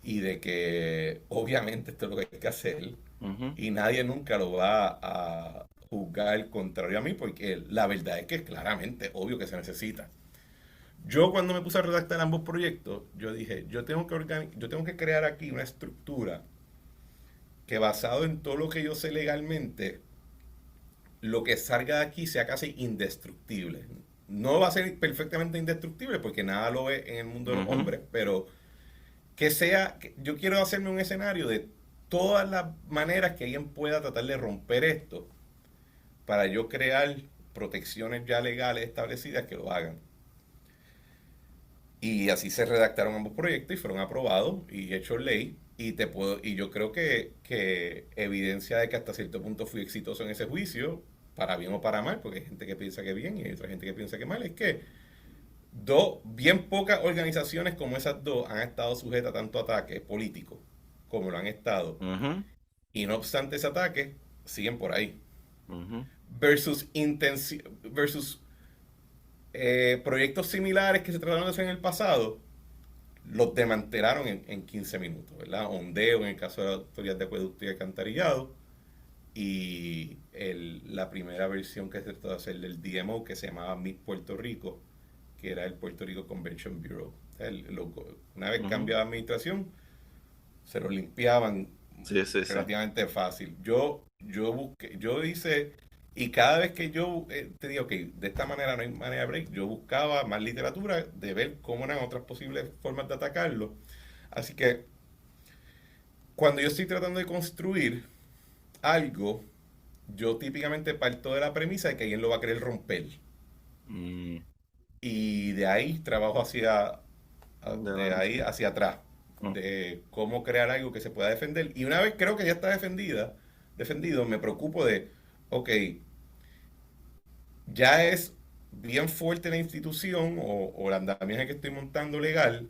y de que obviamente esto es lo que hay que hacer Ujú. y nadie nunca lo va a juzgar contrario a mí porque la verdad es que claramente, obvio que se necesita. Yo cuando me puse a redactar ambos proyectos, yo dije, yo tengo que crear aquí una estructura que basado en todo lo que yo sé legalmente, lo que salga de aquí sea casi indestructible. No va a ser perfectamente indestructible porque nada lo ve en el mundo de los Ujú. hombres, pero yo quiero hacerme un escenario de todas las maneras que alguien pueda tratar de romper esto para yo crear protecciones ya legales establecidas que lo hagan. Y así se redactaron ambos proyectos y fueron aprobados y hechos ley. Y yo creo que evidencia de que hasta cierto punto fui exitoso en ese juicio, para bien o para mal, porque hay gente que piensa que bien y hay otra gente que piensa que mal, es que bien pocas organizaciones como esas dos han estado sujetas a tanto ataque político como lo han estado. Ujú. Y no obstante ese ataque, siguen por ahí. Ujú. Versus proyectos similares que se trataron de hacer en el pasado, los desmantelaron en 15 minutos, ¿verdad? Ondeo en el caso de la Autoridad de Acueducto y Alcantarillado, y la primera versión que se trató de hacer del DMO, que se llamaba Meet Puerto Rico, que era el Puerto Rico Convention Bureau. Una vez Ujú. cambiada la administración, se lo limpiaban Sí, sí, sí. relativamente fácil. Yo hice, y cada vez que yo te digo que de esta manera no hay manera de break, yo buscaba más literatura de ver cómo eran otras posibles formas de atacarlo. Así que cuando yo estoy tratando de construir algo, yo típicamente parto de la premisa de que alguien lo va a querer romper. Mm. Y de ahí trabajo de Adelante. ahí hacia atrás, Mm. de cómo crear algo que se pueda defender. Y una vez creo que ya está defendido, me preocupo de, ok, ya es bien fuerte la institución o el andamiaje que estoy montando legal.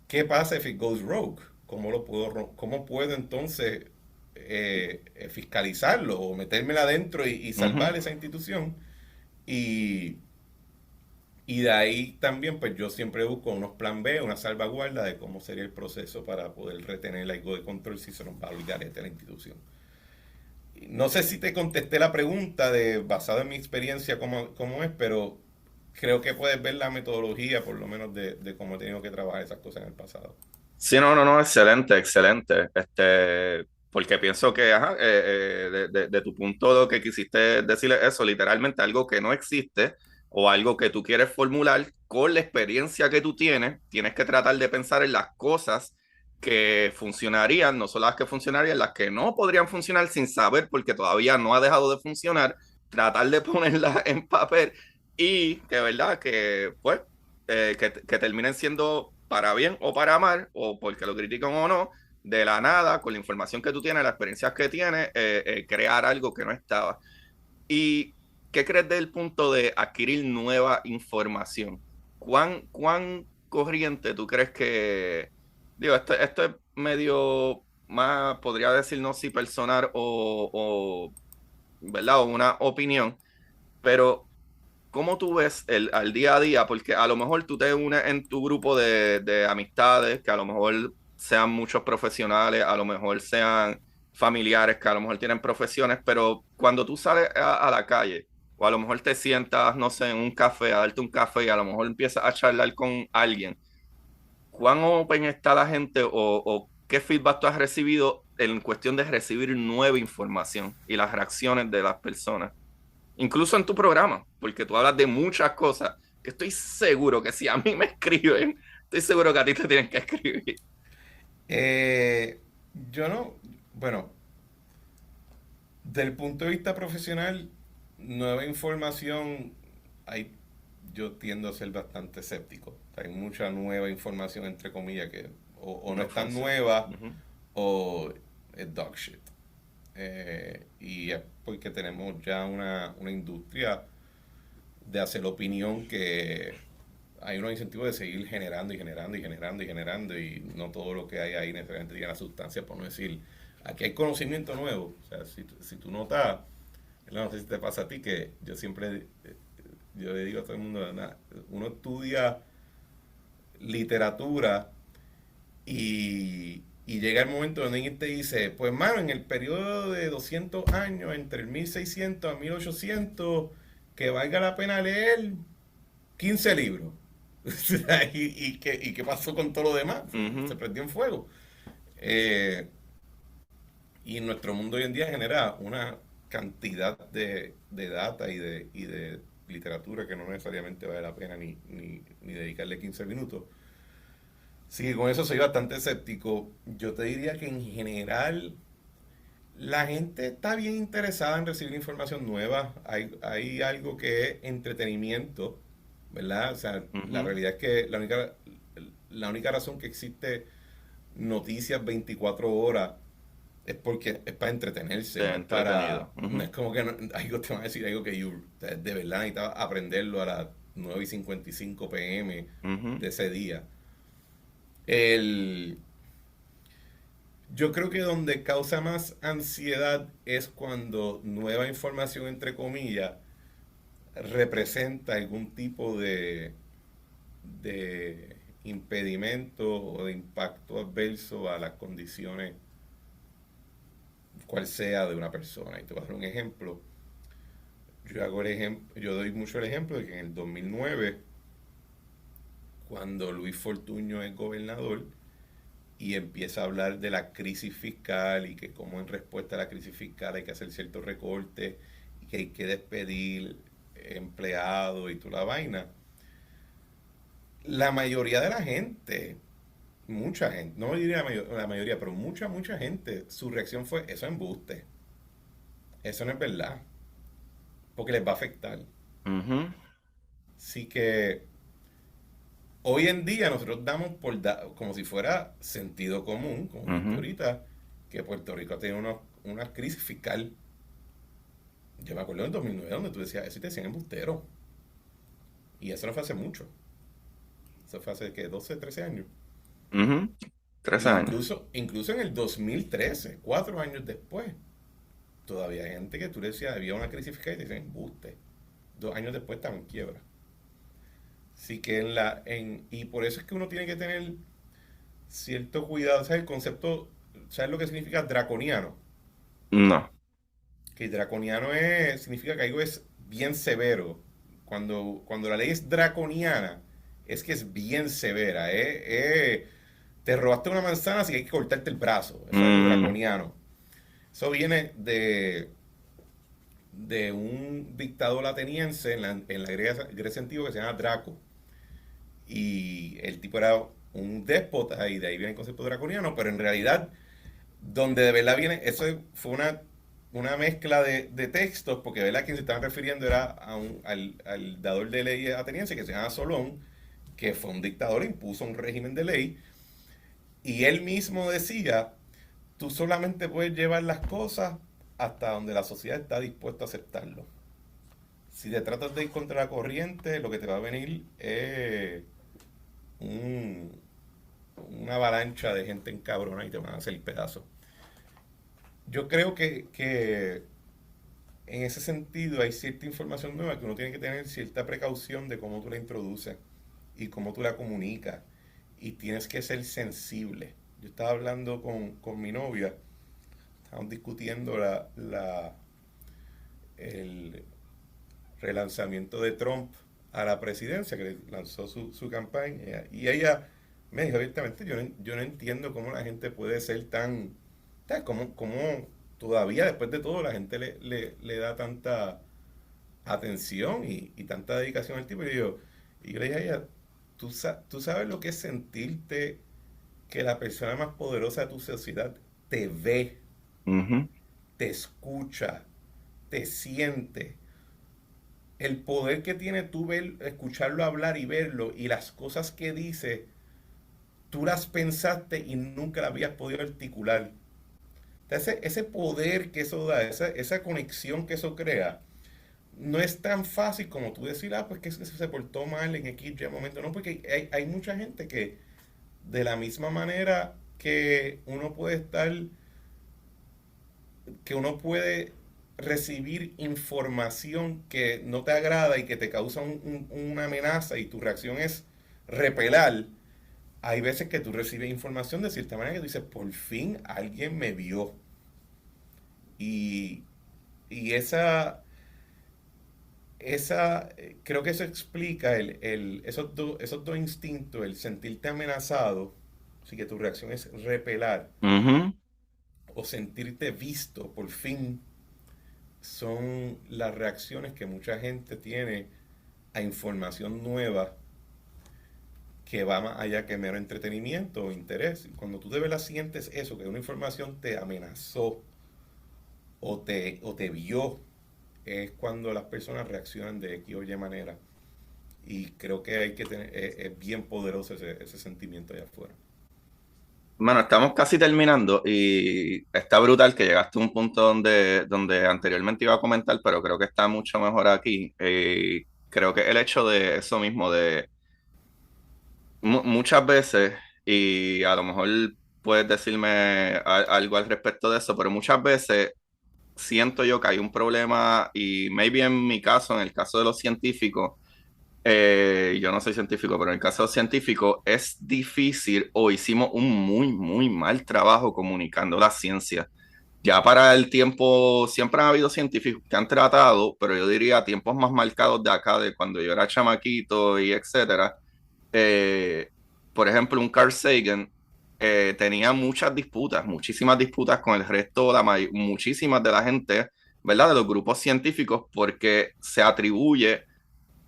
¿Qué pasa if it goes rogue? ¿Cómo puedo entonces fiscalizarlo o metérmela adentro y Ujú. salvar esa institución? Y Y de ahí también, pues yo siempre busco unos plan B, una salvaguarda de cómo sería el proceso para poder retener algo de control si se nos va a olvidar de la institución. No sé si te contesté la pregunta de basado en mi experiencia cómo es, pero creo que puedes ver la metodología, por lo menos, de cómo he tenido que trabajar esas cosas en el pasado. Sí, no, no, no, excelente, excelente. Porque pienso que, ajá, de tu punto lo que quisiste decir es eso, literalmente algo que no existe o algo que tú quieres formular con la experiencia que tú tienes que tratar de pensar en las cosas que funcionarían, no solo las que funcionarían, las que no podrían funcionar sin saber porque todavía no ha dejado de funcionar, tratar de ponerlas en papel y que, verdad, que pues que terminen siendo para bien o para mal, o porque lo critican o no, de la nada, con la información que tú tienes, las experiencias que tienes, crear algo que no estaba. ¿Y qué crees del punto de adquirir nueva información? ¿Cuán corriente tú crees que, digo, esto es medio más, podría decir, no si personal ¿verdad? O una opinión, pero ¿cómo tú ves al día a día? Porque a lo mejor tú te unes en tu grupo de amistades, que a lo mejor sean muchos profesionales, a lo mejor sean familiares, que a lo mejor tienen profesiones, pero cuando tú sales a la calle, o a lo mejor te sientas, no sé, en un café, a darte un café y a lo mejor empiezas a charlar con alguien, ¿cuán open está la gente o qué feedback tú has recibido en cuestión de recibir nueva información y las reacciones de las personas? Incluso en tu programa, porque tú hablas de muchas cosas que estoy seguro que si a mí me escriben, estoy seguro que a ti te tienen que escribir. Eh, yo no, bueno, del punto de vista profesional, nueva información, hay, yo tiendo a ser bastante escéptico. Hay mucha nueva información, entre comillas, que o no No es tan funciona. nueva Ujú. o es dog shit. Y es porque tenemos ya una industria de hacer opinión que hay unos incentivos de seguir generando y generando y generando y generando y no todo lo que hay ahí necesariamente tiene la sustancia, por no decir, aquí hay conocimiento nuevo. O sea, si tú notas, no sé si te pasa a ti, que yo siempre, yo le digo a todo el mundo, ¿verdad? Uno estudia literatura y llega el momento donde alguien te dice, pues mano, en el periodo de 200 años, entre el 1600 a 1800 que valga la pena leer 15 libros. ¿Y qué pasó con todo lo demás? Se Ujú. prendió en fuego. Eh, y nuestro mundo hoy en día genera una cantidad de data y de literatura que no necesariamente vale la pena ni dedicarle 15 minutos. Sí, con eso soy bastante escéptico. Yo te diría que en general la gente está bien interesada en recibir información nueva. Hay algo que es entretenimiento, ¿verdad? O sea, la Ujú. realidad es que la única razón que existe noticias 24 horas es porque es para entretenerse, De no es para... entretenido. No Ujú. es como que algo te va a decir algo que de verdad necesitas aprenderlo a las 9:55 p.m. Ujú. de ese día. El, yo creo que donde causa más ansiedad es cuando nueva información, entre comillas, representa algún tipo de impedimento o de impacto adverso a las condiciones, cual sea, de una persona. Y te voy a dar un ejemplo. Yo doy mucho el ejemplo de que en el 2009, cuando Luis Fortuño es gobernador, y empieza a hablar de la crisis fiscal y que como en respuesta a la crisis fiscal hay que hacer ciertos recortes y que hay que despedir empleados y toda la vaina. La mayoría de la gente, mucha gente, no diría la mayoría, pero mucha gente, su reacción fue, eso es embuste, eso no es verdad, porque les va a afectar. Ujú. Así que hoy en día nosotros damos como si fuera sentido común, como dijiste Ujú. ahorita, que Puerto Rico tiene una crisis fiscal. Yo me acuerdo en 2009 donde tú decías eso y te decían embustero. Y eso no fue hace mucho. Eso fue hace, ¿qué? 12, 13 años. Ujú. 13 años. Incluso en el 2013, 4 años después, todavía hay gente que tú le decías había una crisis fiscal y te decían embuste. 2 años después estaban en quiebra. Sí que y por eso es que uno tiene que tener cierto cuidado. ¿Sabes el concepto? ¿Sabes lo que significa draconiano? No. Que draconiano significa que algo es bien severo. Cuando la ley es draconiana, es que es bien severa. Te robaste una manzana, así que hay que cortarte el brazo. Eso es algo Mm, draconiano. Eso viene de un dictador ateniense en la Grecia antigua que se llama Draco. Y el tipo era un déspota y de ahí viene el concepto draconiano, pero en realidad donde de verdad viene, eso fue una mezcla de textos, porque de verdad quien se estaban refiriendo era al dador de ley ateniense que se llama Solón, que fue un dictador, impuso un régimen de ley, y él mismo decía, tú solamente puedes llevar las cosas hasta donde la sociedad está dispuesta a aceptarlo. Si te tratas de ir contra la corriente, lo que te va a venir es un- una avalancha de gente encabrona y te van a hacer pedazos. Yo creo que en ese sentido hay cierta información nueva que uno tiene que tener cierta precaución de cómo tú la introduces y cómo tú la comunicas. Y tienes que ser sensible. Yo estaba hablando con mi novia, estábamos discutiendo el relanzamiento de Trump a la presidencia, que lanzó su campaña. Y ella me dijo abiertamente, yo no entiendo cómo la gente puede ser tan... ¿Sabes? Cómo todavía después de todo la gente le da tanta atención y tanta dedicación al tipo. Y yo le dije a ella, tú sabes lo que es sentirte que la persona más poderosa de tu sociedad te ve, ujú. te escucha, te siente. El poder que tiene tú ver, escucharlo hablar y verlo y las cosas que dice, tú las pensaste y nunca las habías podido articular. Ese poder que eso da, esa conexión que eso crea, no es tan fácil como tú decir, pues que se portó mal en X y momento. No, porque hay mucha gente que de la misma manera que uno puede recibir información que no te agrada y que te causa una amenaza y tu reacción es repelar, hay veces que tú recibes información de cierta manera que tú dices, por fin alguien me vio. Y, y creo que eso explica esos dos instintos, el sentirte amenazado, así que tu reacción es repelar, Ujú. o sentirte visto por fin, son las reacciones que mucha gente tiene a información nueva que va más allá que mero entretenimiento o interés. Cuando tú de verdad sientes eso, que una información te amenazó o te vio, es cuando las personas reaccionan de X o Y manera. Y creo que hay que tener, es bien poderoso ese sentimiento allá afuera. Bueno, estamos casi terminando y está brutal que llegaste a un punto donde anteriormente iba a comentar, pero creo que está mucho mejor aquí. Creo que el hecho de eso mismo, de muchas veces, y a lo mejor puedes decirme algo al respecto de eso, pero muchas veces siento yo que hay un problema y maybe en mi caso, en el caso de los científicos, yo no soy científico, pero en el caso científico es difícil o hicimos un muy, muy mal trabajo comunicando la ciencia. Ya para el tiempo, siempre han habido científicos que han tratado, pero yo diría tiempos más marcados de acá, de cuando yo era chamaquito y etcétera. Eh, por ejemplo, un Carl Sagan tenía muchas disputas, muchísimas disputas con el resto, muchísimas de la gente, ¿verdad? De los grupos científicos, porque se atribuye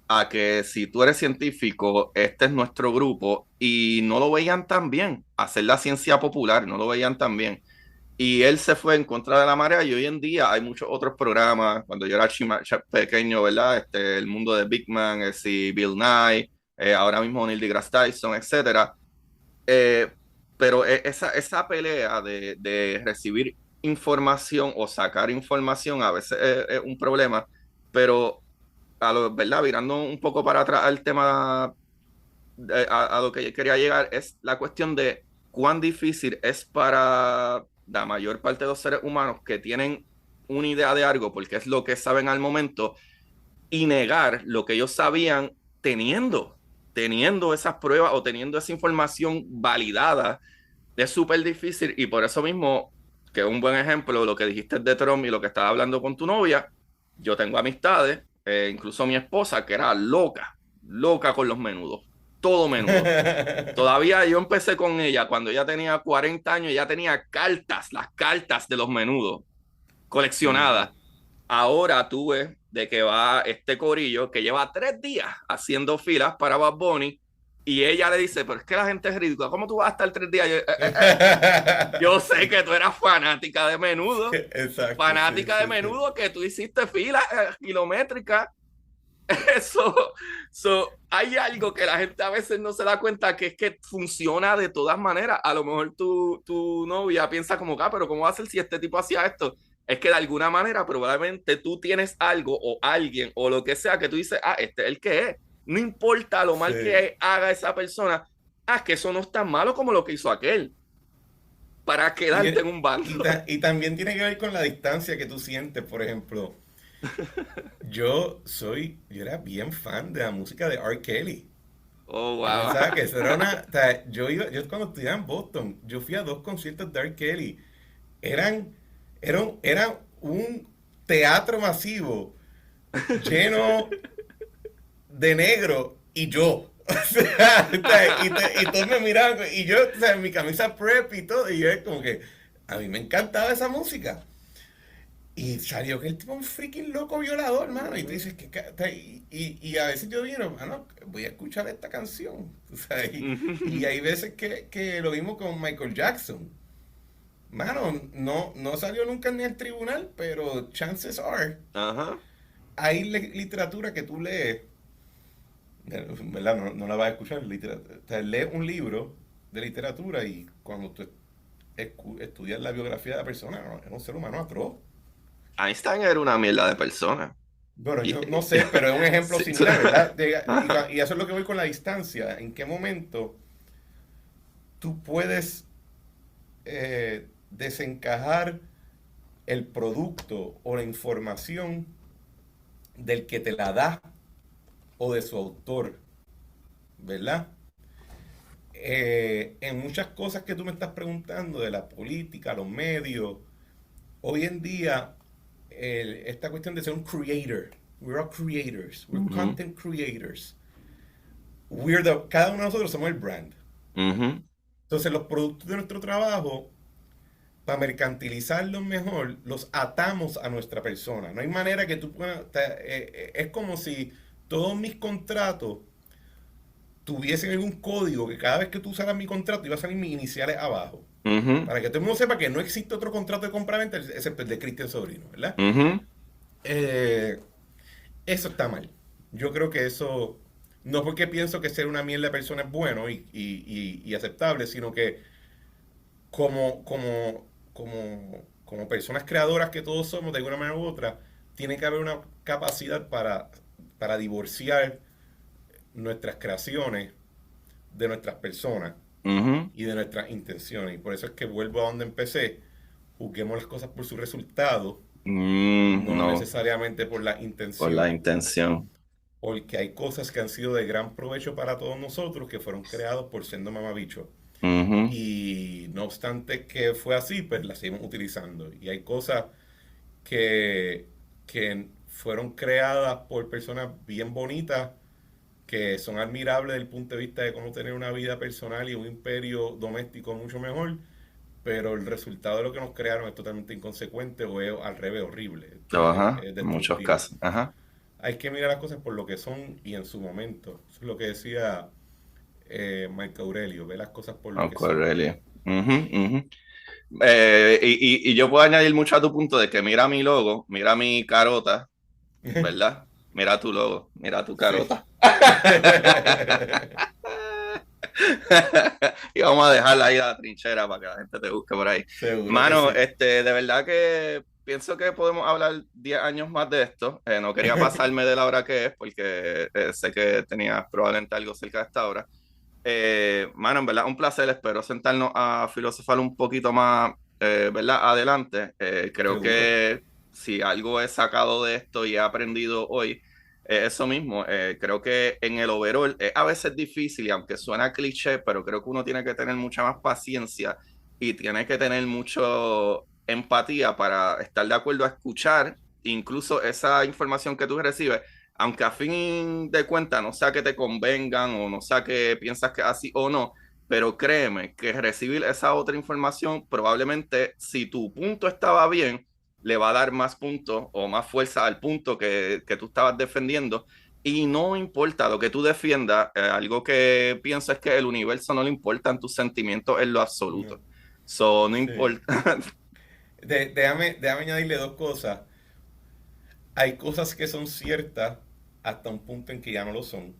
a que si tú eres científico, este es nuestro grupo, y no lo veían tan bien, hacer la ciencia popular, no lo veían tan bien. Y él se fue en contra de la marea y hoy en día hay muchos otros programas, cuando yo era pequeño, ¿verdad? El mundo de Big Man, sí, Bill Nye, ahora mismo Neil deGrasse Tyson, etcétera. Eh, pero esa pelea de recibir información o sacar información a veces es un problema, pero ¿verdad? Virando un poco para atrás al tema, a lo que yo quería llegar, es la cuestión de cuán difícil es para la mayor parte de los seres humanos que tienen una idea de algo, porque es lo que saben al momento, y negar lo que ellos sabían teniendo. teniendo esas pruebas o teniendo esa información validada, es súper difícil y por eso mismo, que es un buen ejemplo, lo que dijiste de Trump y lo que estaba hablando con tu novia, yo tengo amistades, incluso mi esposa, que era loca, loca con los menudos, todo menudo. Todavía yo empecé con ella cuando ella tenía 40 años, ya tenía cartas, las cartas de los menudos coleccionadas. Ahora tuve de que va este corillo que lleva 3 días haciendo filas para Bad Bunny y ella le dice, pero es que la gente es ridícula, ¿cómo tú vas a estar 3 días? Yo sé que tú eras fanática de menudo, Exacto, sí, fanática de sí, sí. menudo, que tú hiciste filas kilométricas. Eso, hay algo que la gente a veces no se da cuenta que es que funciona de todas maneras. A lo mejor tu novia piensa como, pero ¿cómo va a ser si este tipo hacía esto? Es que de alguna manera probablemente tú tienes algo o alguien o lo que sea que tú dices, este es el que es. No importa lo mal Sí. que haga esa persona, es que eso no es tan malo como lo que hizo aquel, para Y, quedarte en un bando. y también tiene que ver con la distancia que tú sientes, por ejemplo. Yo era bien fan de la música de R. Kelly. Oh, Yo wow. pensaba que eso era o sea, yo cuando estudiaba en Boston, yo fui a 2 conciertos de R. Kelly. Eran, era un teatro masivo lleno de negro y yo. Y todos me miraban y yo, o sea, en mi camisa prep y todo, y yo es como que a mí me encantaba esa música. Y salió que el tipo es un freaking loco violador, hermano. Y tú dices que y a veces yo digo, hermano, voy a escuchar esta canción. O sea, y hay veces que lo vimos con Michael Jackson. Mano, no salió nunca ni al tribunal, pero chances are, Ajá. hay literatura que tú lees, ¿verdad? No la vas a escuchar, o sea, lees un libro de literatura y cuando tú estudias la biografía de la persona, no, era un ser humano atroz. Einstein era una mierda de persona. Bueno, Y- yo no sé, pero es un ejemplo sí. similar, ¿verdad? Ajá. Y eso es lo que voy con la distancia. ¿En qué momento tú puedes desencajar el producto o la información del que te la da o de su autor, ¿verdad? En muchas cosas que tú me estás preguntando de la política, los medios, hoy en día esta cuestión de ser un creator, we're all creators, we're Ujú, content creators, cada uno de nosotros somos el brand. ujú. Entonces los productos de nuestro trabajo, para mercantilizarlos mejor, los atamos a nuestra persona. No hay manera que tú puedas, es como si todos mis contratos tuviesen algún código que cada vez que tú usaras mi contrato iba a salir mis iniciales abajo. Ujú, Para que todo el mundo sepa que no existe otro contrato de compraventa excepto el de Cristian Sobrino, ¿verdad? ujú. Eh, Eso está mal. Yo creo que eso, no porque pienso que ser una mierda de persona es bueno y aceptable, sino que como personas creadoras que todos somos de alguna manera u otra, tiene que haber una capacidad para divorciar nuestras creaciones de nuestras personas Ujú. y de nuestras intenciones. Y por eso es que vuelvo a donde empecé. Juzguemos las cosas por su resultado, no No, necesariamente por la por la intención. intención. Porque hay cosas que han sido de gran provecho para todos nosotros que fueron creados por siendo mamabicho. Ujú. Y no obstante que fue así, pues las seguimos utilizando. Y hay cosas que fueron creadas por personas bien bonitas, que son admirables desde el punto de vista de cómo tener una vida personal y un imperio doméstico mucho mejor, pero el resultado de lo que nos crearon es totalmente inconsecuente o es al revés horrible, Ajá, es en muchos destructivo. casos. Ajá. Hay que mirar las cosas por lo que son y en su momento. Eso es lo que decía Marco Aurelio, ve las cosas por lo que Marco son. Aurelio. Ujú, ujú. Y yo puedo añadir mucho a tu punto de que mira mi logo, mira mi carota, ¿verdad? Mira tu logo, mira tu Sí. carota. Y vamos a dejarla ahí a la trinchera para que la gente te busque por ahí. Seguro que Mano, sí. de verdad que pienso que podemos hablar 10 años más de esto. No quería pasarme de la hora que es, porque sé que tenías probablemente algo cerca de esta hora. Mano, en verdad, un placer. Espero sentarnos a filosofar un poquito más, ¿verdad? Adelante. Creo Seguro. que si algo he sacado de esto y he aprendido hoy, Eso mismo, creo que en el overall es a veces difícil y aunque suena cliché, pero creo que uno tiene que tener mucha más paciencia y tiene que tener mucho empatía para estar de acuerdo a escuchar incluso esa información que tú recibes, aunque a fin de cuentas no sea que te convengan o no sea que piensas que así o no, pero créeme que recibir esa otra información probablemente si tu punto estaba bien, le va a dar más puntos o más fuerza al punto que tú estabas defendiendo. Y no importa lo que tú defiendas, algo que pienso es que el universo no le importan tus sentimientos en lo No. absoluto. So, no Sí. importa. Déjame añadirle dos cosas. Hay cosas que son ciertas hasta un punto en que ya no lo son.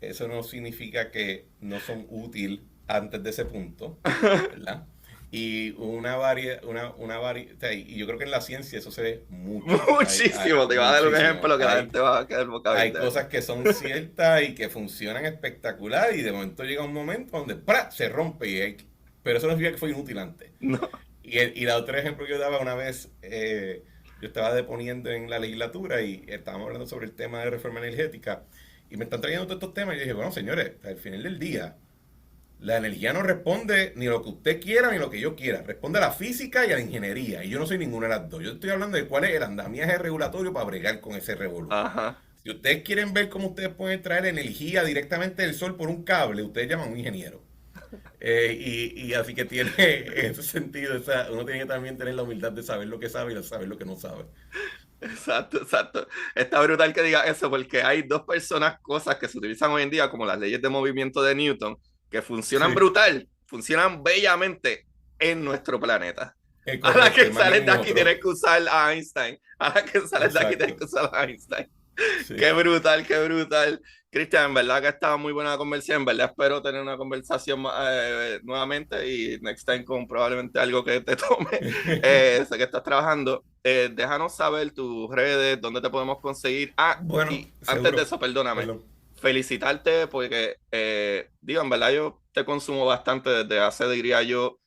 Eso no significa que no son útiles antes de ese punto, ¿verdad? Y o sea, y yo creo que en la ciencia eso se ve mucho. Muchísimo. Te iba a dar un Muchísimo. ejemplo que la gente va a quedar boca Hay abierta. cosas que son ciertas y que funcionan espectacular y de momento llega un momento donde ¡pra! Se rompe pero eso no significa que fue inútil antes. No. Y la otro ejemplo que yo daba una vez, yo estaba deponiendo en la legislatura y estábamos hablando sobre el tema de reforma energética y me están trayendo todos estos temas y yo dije, bueno, señores, al final del día, la energía no responde ni lo que usted quiera ni lo que yo quiera, responde a la física y a la ingeniería y yo no soy ninguna de las dos. Yo estoy hablando de cuál es el andamiaje regulatorio para bregar con ese revolú. Ajá. Si ustedes quieren ver cómo ustedes pueden traer energía directamente del sol por un cable, ustedes llaman a un ingeniero. Y así que tiene, en ese sentido, uno tiene que también tener la humildad de saber lo que sabe y de saber lo que no sabe. Exacto, exacto. Está brutal que diga eso porque hay dos personas, cosas que se utilizan hoy en día, como las leyes de movimiento de Newton, que funcionan Sí, brutal, funcionan bellamente en nuestro planeta. es A la correcto, y que más sales de ningún aquí otro. tienes que usar a Einstein. A la que sales de aquí tienes Exacto. que usar a Einstein. Sí. Qué brutal, qué brutal. Cristian, en verdad que estaba muy buena la conversación. En verdad espero tener una conversación nuevamente y next time con probablemente algo que te tome. Sé que estás trabajando. Déjanos saber tus redes, dónde te podemos conseguir. Ah, Bueno, y antes de seguro. eso, perdóname, Perdón. felicitarte porque, digo, en verdad yo te consumo bastante desde hace, diría yo,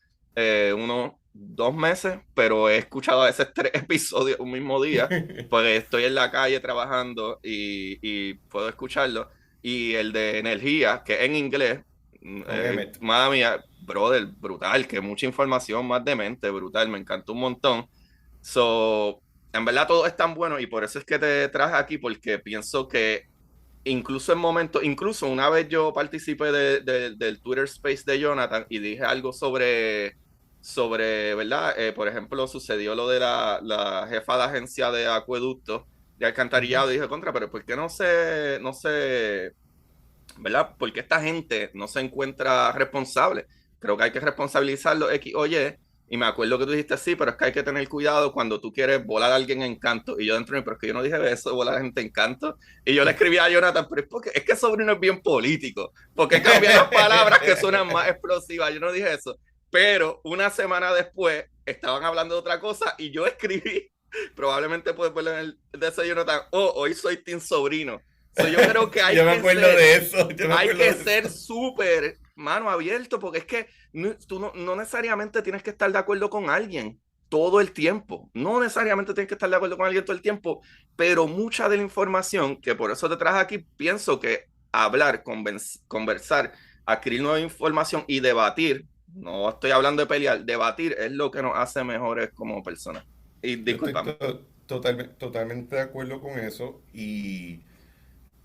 unos 2 meses, pero he escuchado a veces 3 episodios un mismo día porque estoy en la calle trabajando y puedo escucharlo. Y el de energía, que en inglés, Con Emmet. madre mía, brother, brutal, que mucha información, más de mente, brutal, me encantó un montón. So, en verdad todo es tan bueno y por eso es que te traje aquí, porque pienso que incluso en momentos, incluso una vez yo participé del Twitter Space de Jonathan y dije algo sobre ¿verdad? Por ejemplo, sucedió lo de la jefa de agencia de acueductos de Ujú. alcantarillado. Dije, contra, pero ¿por qué no se, ¿verdad? ¿Por qué esta gente no se encuentra responsable? Creo que hay que responsabilizarlo X o Y. Y me acuerdo que tú dijiste, sí, pero es que hay que tener cuidado cuando tú quieres volar a alguien en canto. Y yo dentro de mí, pero es que yo no dije eso de volar a gente en canto. Y yo le escribí a Jonathan, pero es que Sobrino es bien político. ¿Por qué cambiar las palabras que suenan más explosivas? Yo no dije eso. Pero una semana después estaban hablando de otra cosa y yo escribí, probablemente puedes verlo en el de ese Jonathan, oh, hoy soy Team Sobrino. So, yo creo que Yo me acuerdo de eso. Yo me hay acuerdo que de ser eso. súper mano abierto, porque es que tú no necesariamente tienes que estar de acuerdo con alguien todo el tiempo. No necesariamente tienes que estar de acuerdo con alguien todo el tiempo, pero mucha de la información, que por eso te traje aquí, pienso que hablar, conversar, adquirir nueva información y debatir, no estoy hablando de pelear, debatir es lo que nos hace mejores como personas. Y Yo estoy discúlpame. totalmente de acuerdo con eso y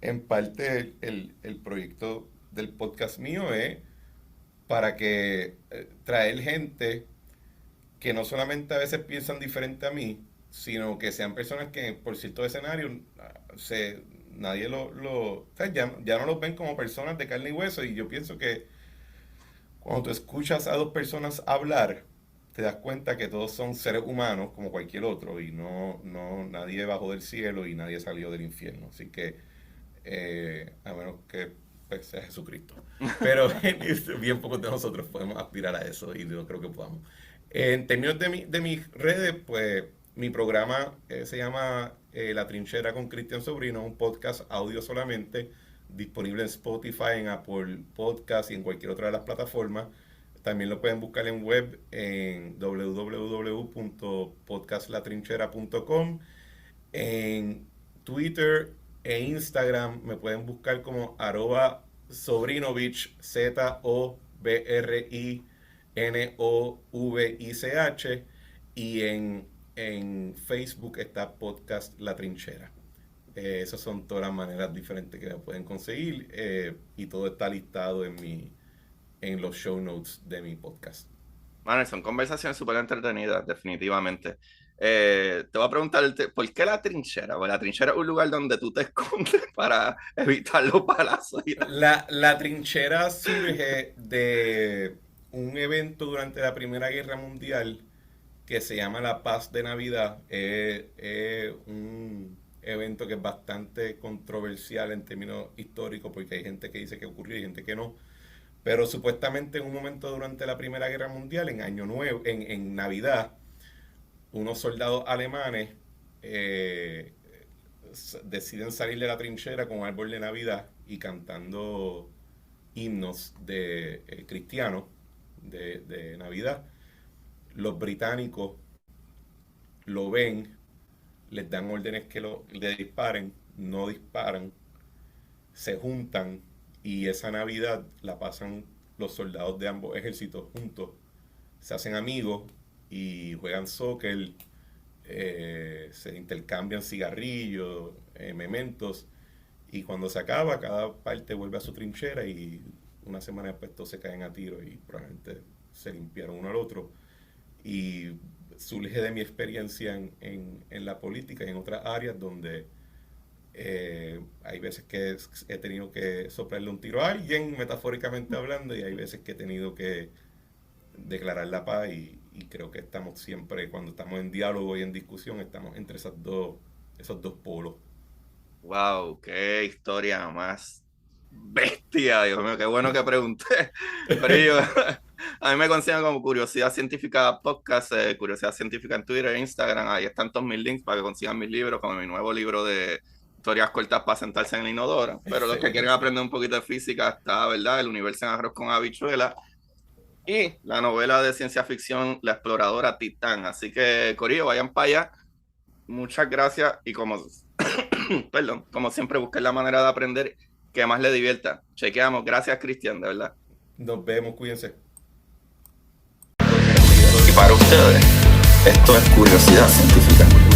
en parte el proyecto del podcast mío es para que traer gente que no solamente a veces piensan diferente a mí, sino que sean personas que por ciertos escenarios nadie o sea, ya no los ven como personas de carne y hueso y yo pienso que cuando tú escuchas a dos personas hablar, te das cuenta que todos son seres humanos como cualquier otro y nadie bajó del cielo y nadie salió del infierno. Así que, a menos que pues, sea Jesucristo. Pero bien pocos de nosotros podemos aspirar a eso y no creo que podamos. En términos de mis redes, pues mi programa se llama La Trinchera con Cristian Sobrino, un podcast audio solamente, disponible en Spotify, en Apple Podcast y en cualquier otra de las plataformas. También lo pueden buscar en web en www.podcastlatrinchera.com, en Twitter E Instagram me pueden buscar como @Sobrinovich, Sobrinovich. Y en Facebook está Podcast La Trinchera. Esas son todas las maneras diferentes que me pueden conseguir, y todo está listado en los show notes de mi podcast. Bueno, son conversaciones súper entretenidas, definitivamente. Te voy a preguntar, ¿por qué la trinchera? Porque la trinchera es un lugar donde tú te escondes para evitar los balazos. La trinchera surge de un evento durante la Primera Guerra Mundial que se llama la Paz de Navidad. Es un evento que es bastante controversial en términos históricos, porque hay gente que dice que ocurrió y gente que no. Pero supuestamente en un momento durante la Primera Guerra Mundial, en Año Nuevo, en Navidad, unos soldados alemanes eh, deciden salir de la trinchera con un árbol de Navidad y cantando himnos de cristianos de Navidad. Los británicos lo ven, les dan órdenes que le disparen, no disparan, se juntan y esa Navidad la pasan los soldados de ambos ejércitos juntos, se hacen amigos y juegan soccer, se intercambian cigarrillos, mementos, y cuando se acaba, cada parte vuelve a su trinchera y una semana después todos se caen a tiro y probablemente se limpiaron uno al otro. Y surge de mi experiencia en la política y en otras áreas donde hay veces que he tenido que soplarle un tiro a alguien, metafóricamente hablando, y hay veces que he tenido que declarar la paz, y creo que estamos siempre, cuando estamos en diálogo y en discusión, estamos entre esos dos polos. Wow, qué historia más bestia, Dios mío, qué bueno que pregunté. Pero yo, a mí me consiguen como Curiosidad Científica Podcast, Curiosidad Científica en Twitter e Instagram. Ahí están todos mis links para que consigan mis libros, como mi nuevo libro de historias cortas para sentarse en el inodoro. Pero los que quieren aprender un poquito de física, está, ¿verdad? El universo en arroz con habichuela. Y la novela de ciencia ficción, La exploradora Titán. Así que, corillo, vayan para allá. Muchas gracias y perdón, como siempre, busquen la manera de aprender que más le divierta. Chequeamos. Gracias, Cristian, de verdad. Nos vemos, cuídense. Y para ustedes, esto es Curiosidad Científica.